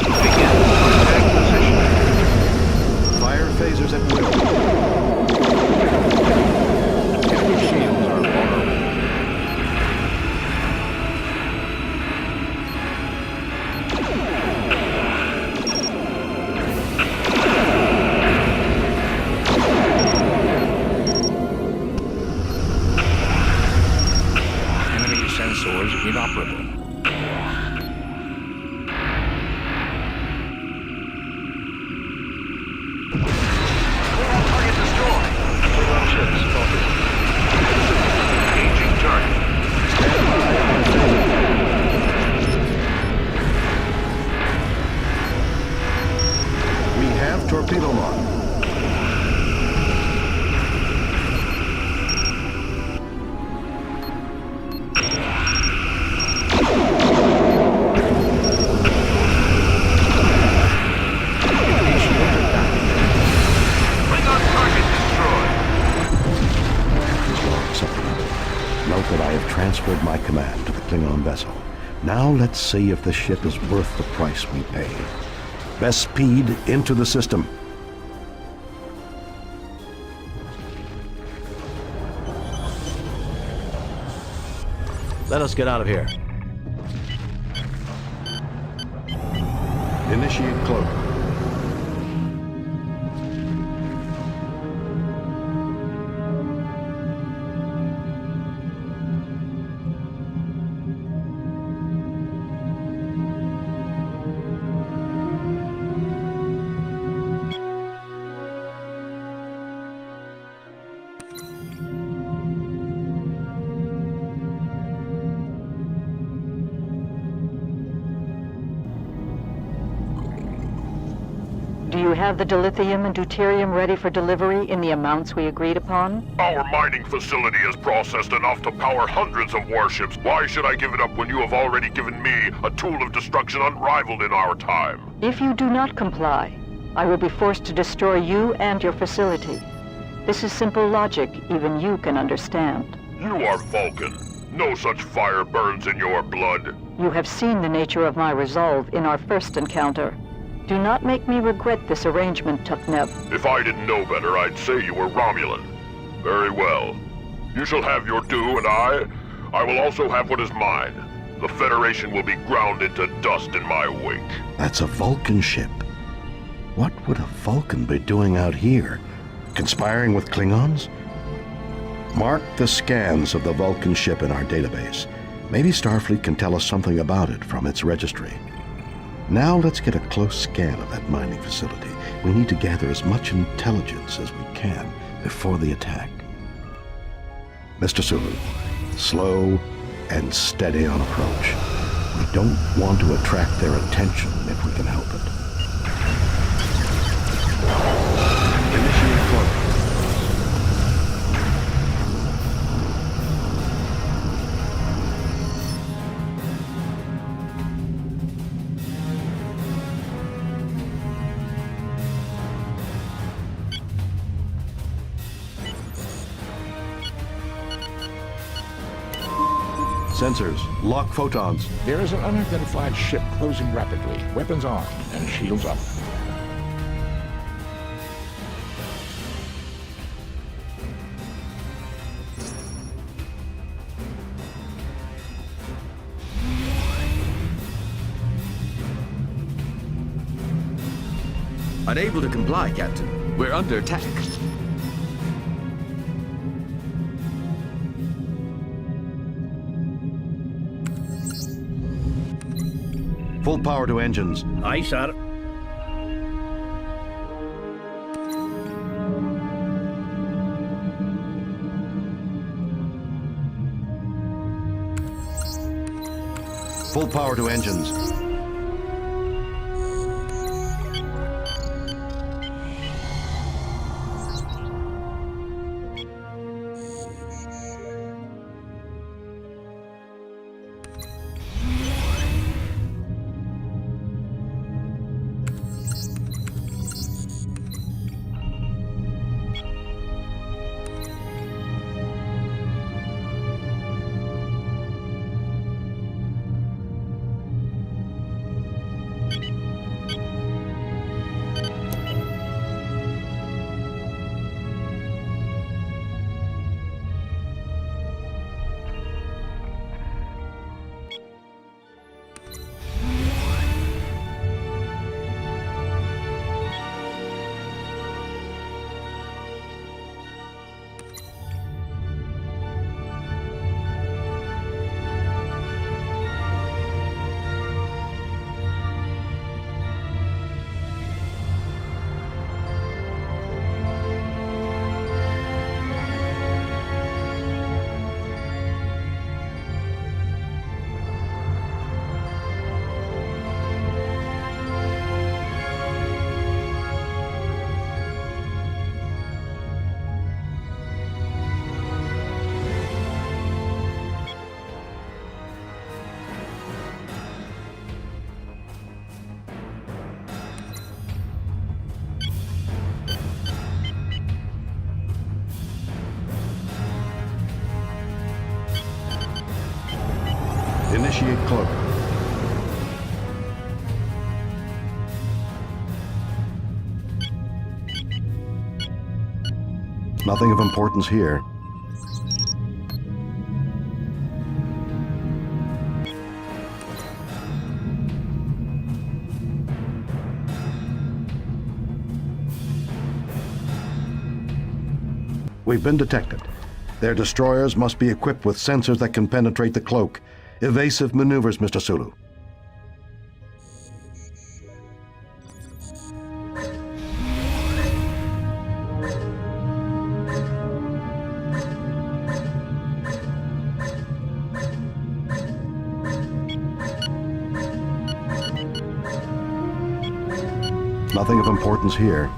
Begin attack position. Fire phasers at will. Enemy shields are vulnerable. Enemy sensors inoperable. Target destroyed. Klingon ships copy. Engaging target. We have torpedo mark. Klingon target destroyed. Note that I have transferred my command to the Klingon vessel. Now let's see if the ship is worth the price we pay. Best speed into the system. Let us get out of here. Initiate cloak. Do you have the dilithium and deuterium ready for delivery in the amounts we agreed upon? Our mining facility has processed enough to power hundreds of warships. Why should I give it up when you have already given me a tool of destruction unrivaled in our time? If you do not comply, I will be forced to destroy you and your facility. This is simple logic even you can understand. You are Vulcan. No such fire burns in your blood. You have seen the nature of my resolve in our first encounter. Do not make me regret this arrangement, Tukneb. If I didn't know better, I'd say you were Romulan. Very well. You shall have your due, and I will also have what is mine. The Federation will be ground into dust in my wake. That's a Vulcan ship. What would a Vulcan be doing out here? Conspiring with Klingons? Mark the scans of the Vulcan ship in our database. Maybe Starfleet can tell us something about it from its registry. Now let's get a close scan of that mining facility. We need to gather as much intelligence as we can before the attack. Mr. Sulu, slow and steady on approach. We don't want to attract their attention if we can help it. Initiate cloak. Sensors, lock photons. There is an unidentified ship closing rapidly, weapons armed and shields up. Unable to comply, Captain. We're under attack. Full power to engines. Aye, sir. Full power to engines. Initiate cloak. Nothing of importance here. We've been detected. Their destroyers must be equipped with sensors that can penetrate the cloak. Evasive maneuvers, Mr. Sulu. Nothing of importance here.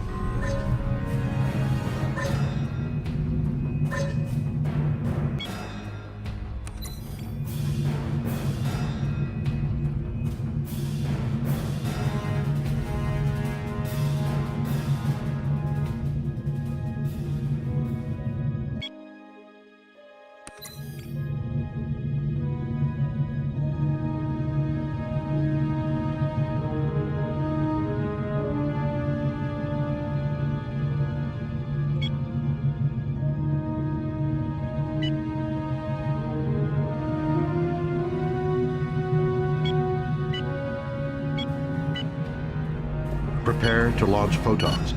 Prepare to launch photons.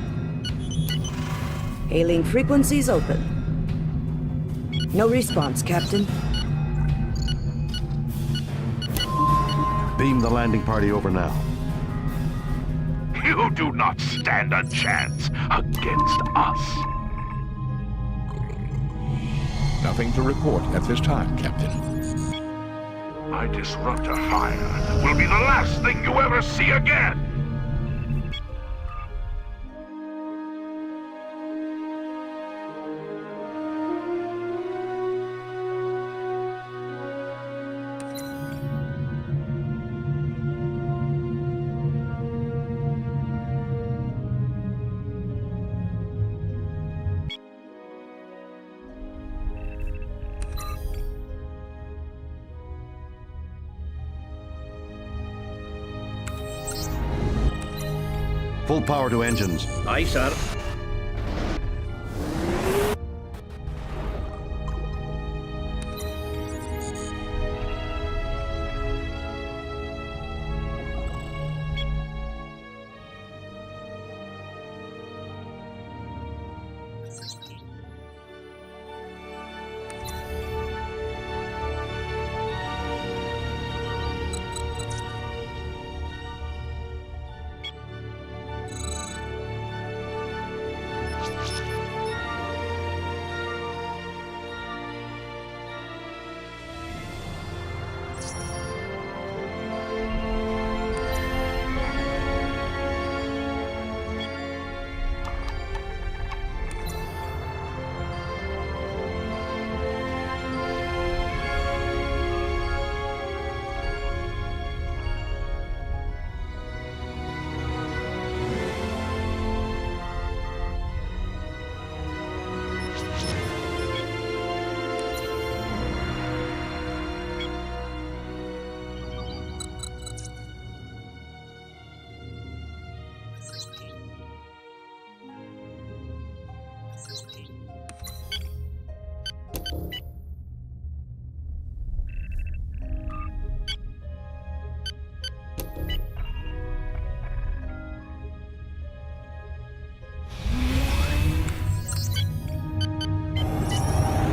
Hailing frequencies open. No response, Captain. Beam the landing party over now. You do not stand a chance against us. Nothing to report at this time, Captain. My disruptor fire will be the last thing you ever see again. Full power to engines. Aye, sir.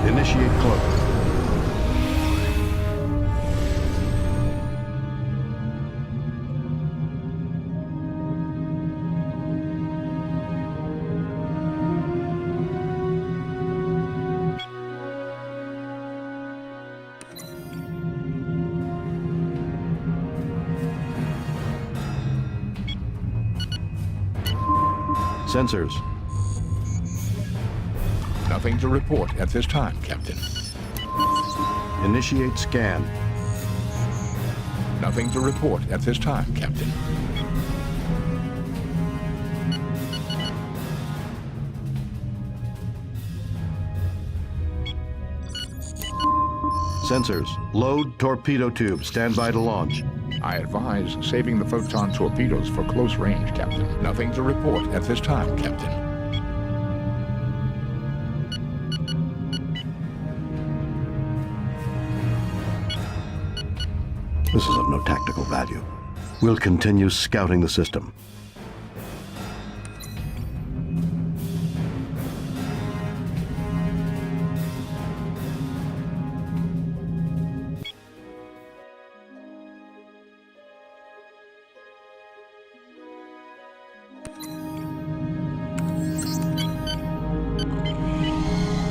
Initiate cloak. Sensors. Nothing to report at this time, Captain. Initiate scan. Nothing to report at this time, Captain. Sensors, load torpedo tube. Stand by to launch. I advise saving the photon torpedoes for close range, Captain. Nothing to report at this time, Captain. This is of no tactical value. We'll continue scouting the system.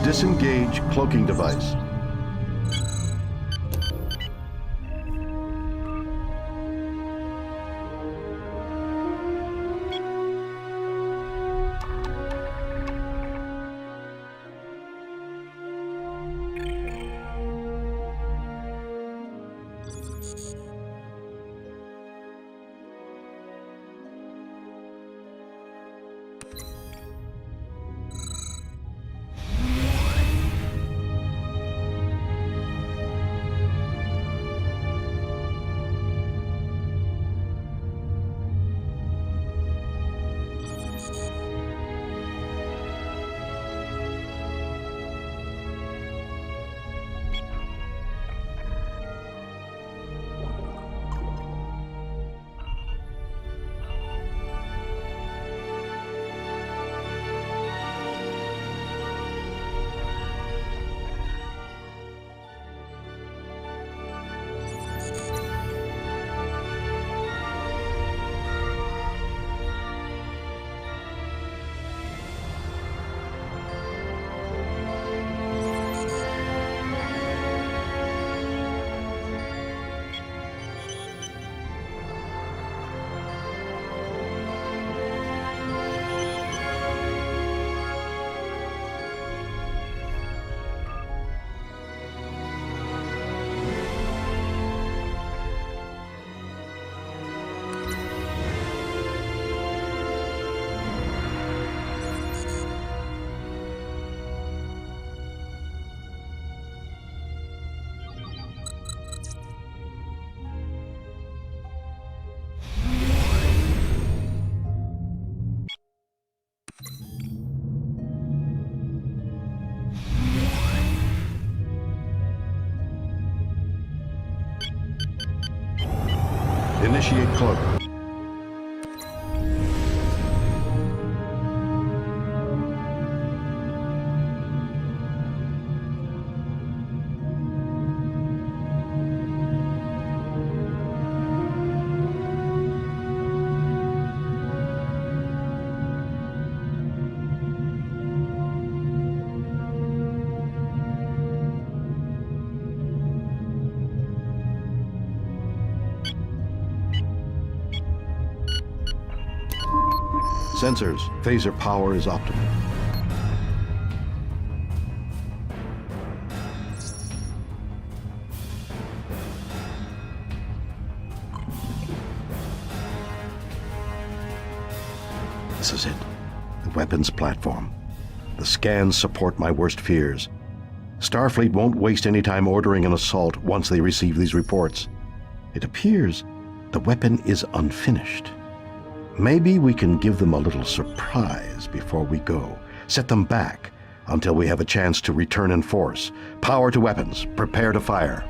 Disengage cloaking device. Initiate cloak. Sensors, phaser power is optimal. This is it. The weapons platform. The scans support my worst fears. Starfleet won't waste any time ordering an assault once they receive these reports. It appears the weapon is unfinished. Maybe we can give them a little surprise before we go. Set them back until we have a chance to return in force. Power to weapons. Prepare to fire.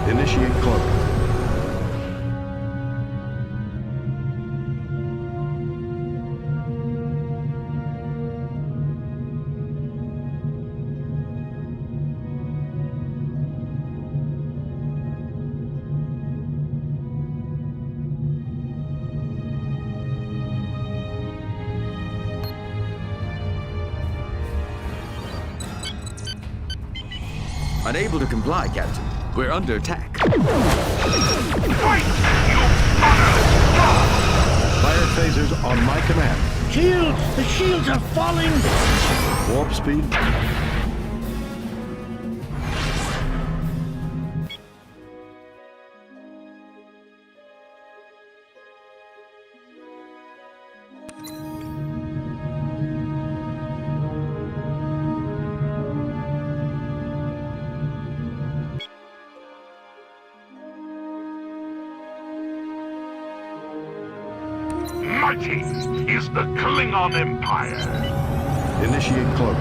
Initiate cloak. Unable to comply, Captain. We're under attack. Fire phasers on my command. Shields! The shields are falling! Warp speed. Mighty is the Klingon Empire. Initiate cloak.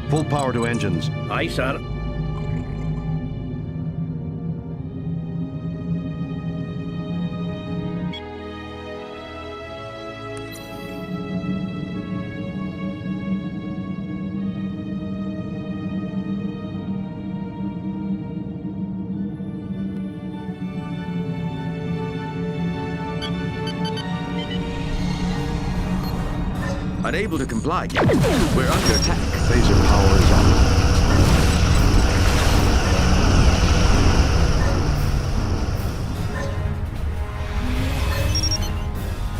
Full power to engines. Aye, sir. Unable to comply, Captain. We're under attack. Phaser power is on.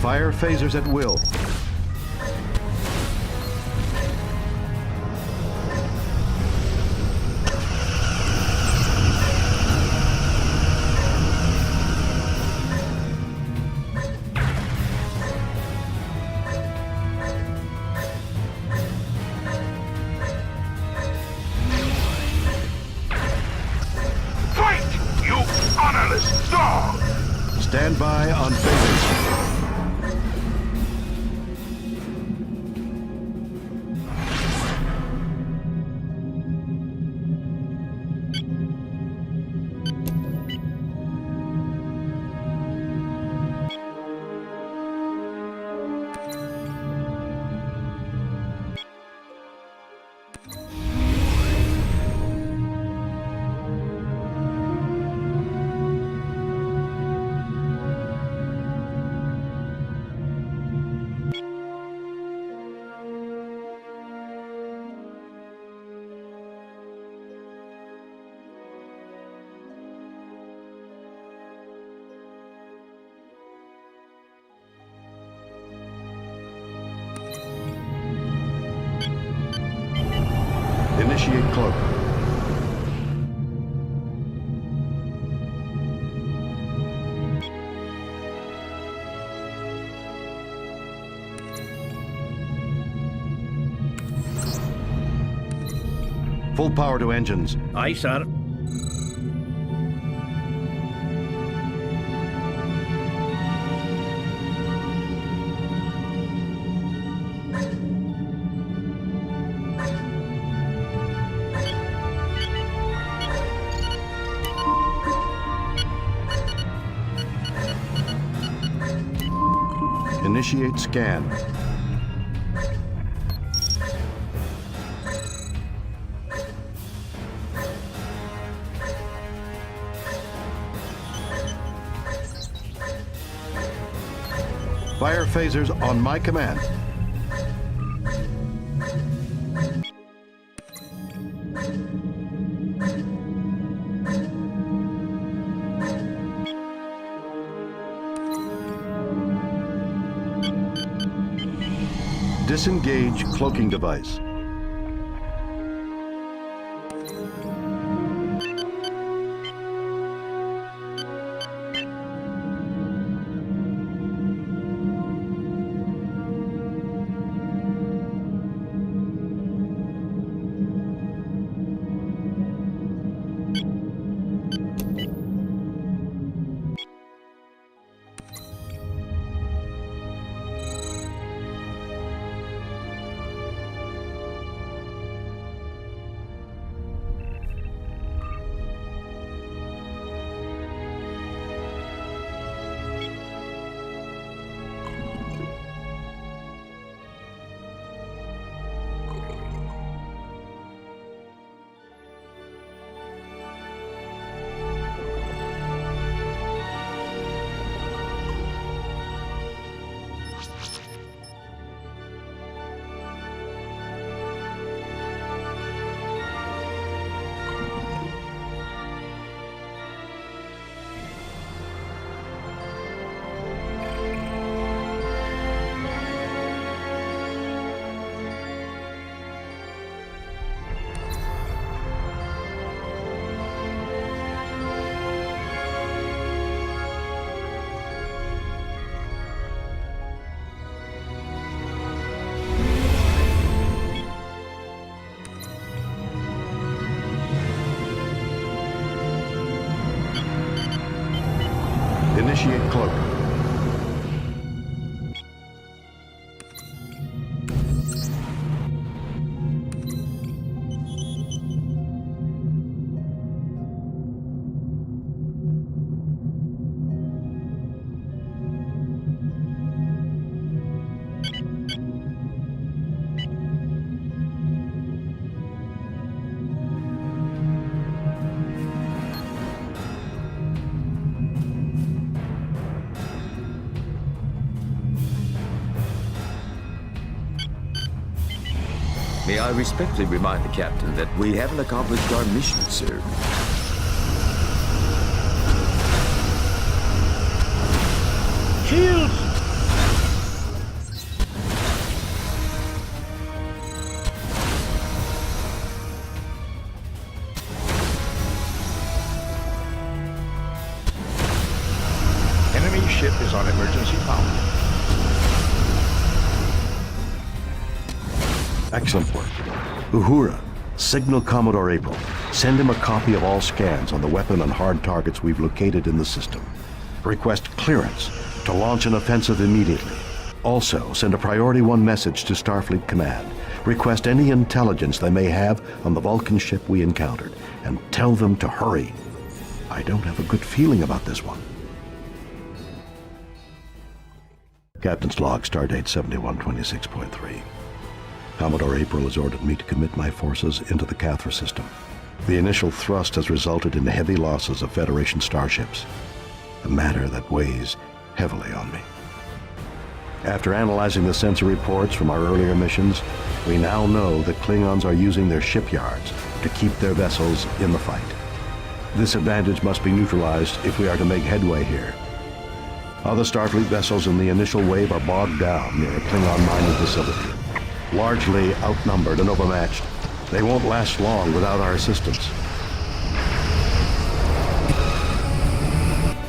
Fire phasers at will. Stand by on phasers. Initiate cloak. Full power to engines. Aye, sir. Initiate scan. Fire phasers on my command. Disengage cloaking device. Initiate cloak. May I respectfully remind the captain that we haven't accomplished our mission, sir. Shields! Enemy ship is on emergency power. Excellent work. Uhura, signal Commodore April. Send him a copy of all scans on the weapon and hard targets we've located in the system. Request clearance to launch an offensive immediately. Also, send a Priority 1 message to Starfleet Command. Request any intelligence they may have on the Vulcan ship we encountered, and tell them to hurry. I don't have a good feeling about this one. Captain's log, stardate 7126.3. Commodore April has ordered me to commit my forces into the Cathra system. The initial thrust has resulted in heavy losses of Federation starships, a matter that weighs heavily on me. After analyzing the sensor reports from our earlier missions, we now know that Klingons are using their shipyards to keep their vessels in the fight. This advantage must be neutralized if we are to make headway here. Other Starfleet vessels in the initial wave are bogged down near a Klingon mining facility. Largely outnumbered and overmatched, they won't last long without our assistance.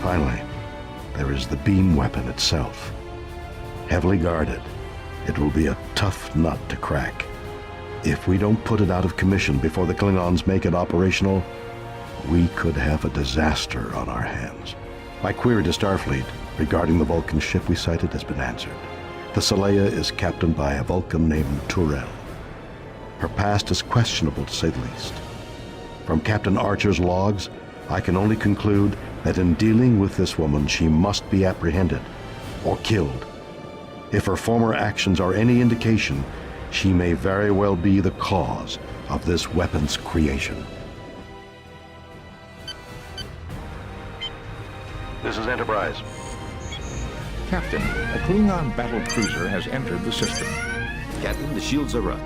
Finally, there is the beam weapon itself. Heavily guarded, it will be a tough nut to crack. If we don't put it out of commission before the Klingons make it operational, we could have a disaster on our hands. My query to Starfleet regarding the Vulcan ship we sighted has been answered. The Saleya is captained by a Vulcan named Turel. Her past is questionable, to say the least. From Captain Archer's logs, I can only conclude that in dealing with this woman, she must be apprehended or killed. If her former actions are any indication, she may very well be the cause of this weapon's creation. This is Enterprise. Captain, a Klingon battle cruiser has entered the system. Captain, the shields are up.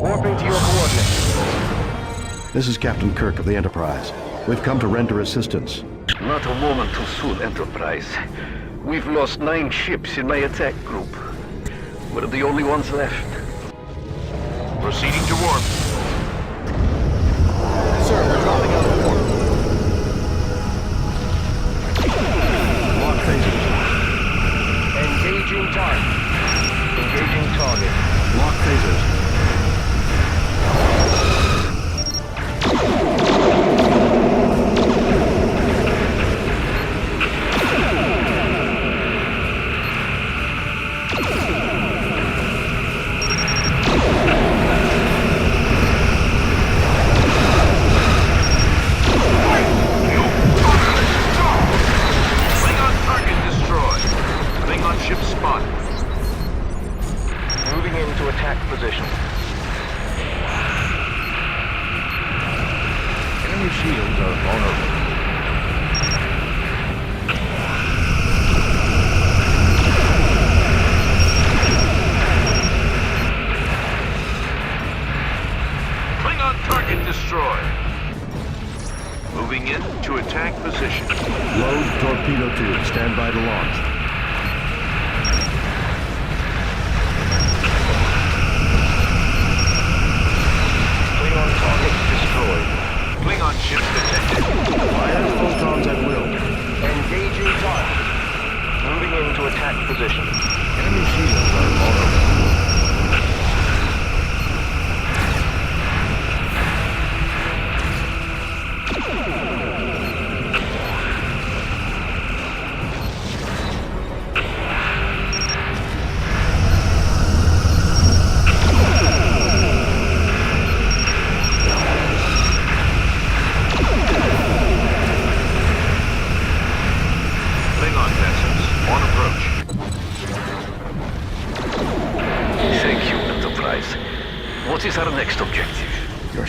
Warping to your coordinates. This is Captain Kirk of the Enterprise. We've come to render assistance. Not a moment too soon, Enterprise. We've lost 9 ships in my attack group. We're the only ones left. Proceeding to warp. Sir, we're dropping out of warp. Lock phasers. Engaging target. Engaging target. Lock phasers.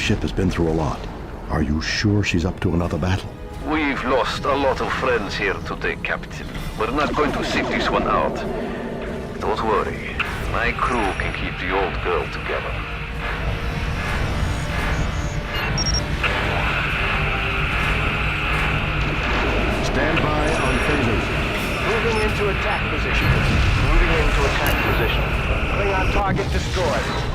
ship has been through a lot. Are you sure she's up to another battle? We've lost a lot of friends here today, Captain. We're not going to sit this one out. Don't worry. My crew can keep the old girl together. Stand by on phasers. Moving into attack position. Moving into attack position. Klingon target destroyed.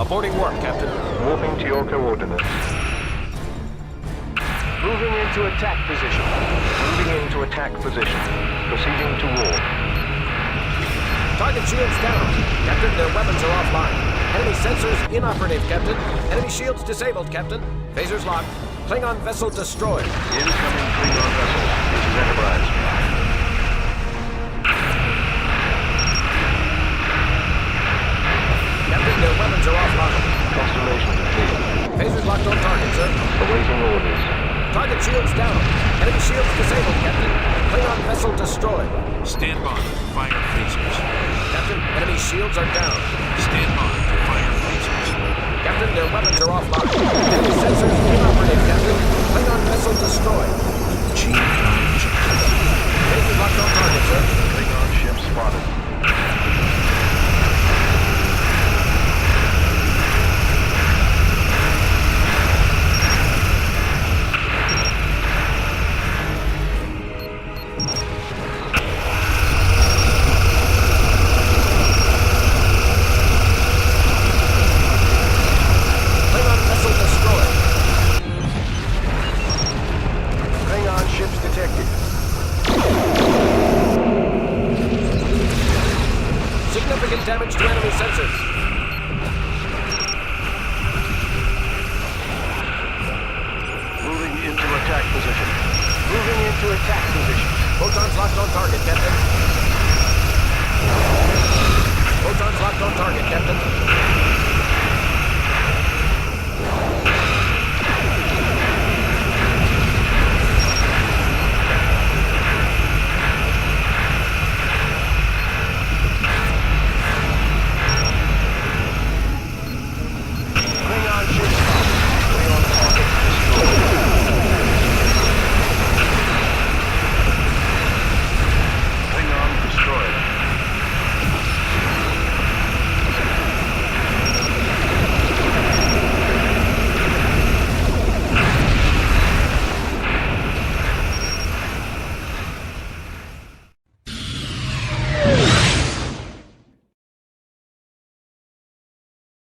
Aborting warp, Captain. Warping to your coordinates. Moving into attack position. Moving into attack position. Proceeding to warp. Target shields down. Captain, their weapons are offline. Enemy sensors inoperative, Captain. Enemy shields disabled, Captain. Phasers locked. Klingon vessel destroyed. Incoming Klingon vessel. This is Enterprise. Captain, their weapons are offline. Constellation complete. Phasers locked on target, sir. Awaiting orders. Target shields down. Enemy shields disabled, Captain. Klingon vessel destroyed. Stand by. Fire phasers. Captain, enemy shields are down. Stand by. Fire phasers. Captain, their weapons are offline. Enemy sensors inoperative, Captain. Klingon vessel destroyed. Phasers locked on target, sir. Klingon ship spotted. Significant damage to enemy sensors. Moving into attack position. Moving into attack position. Photons locked on target, Captain.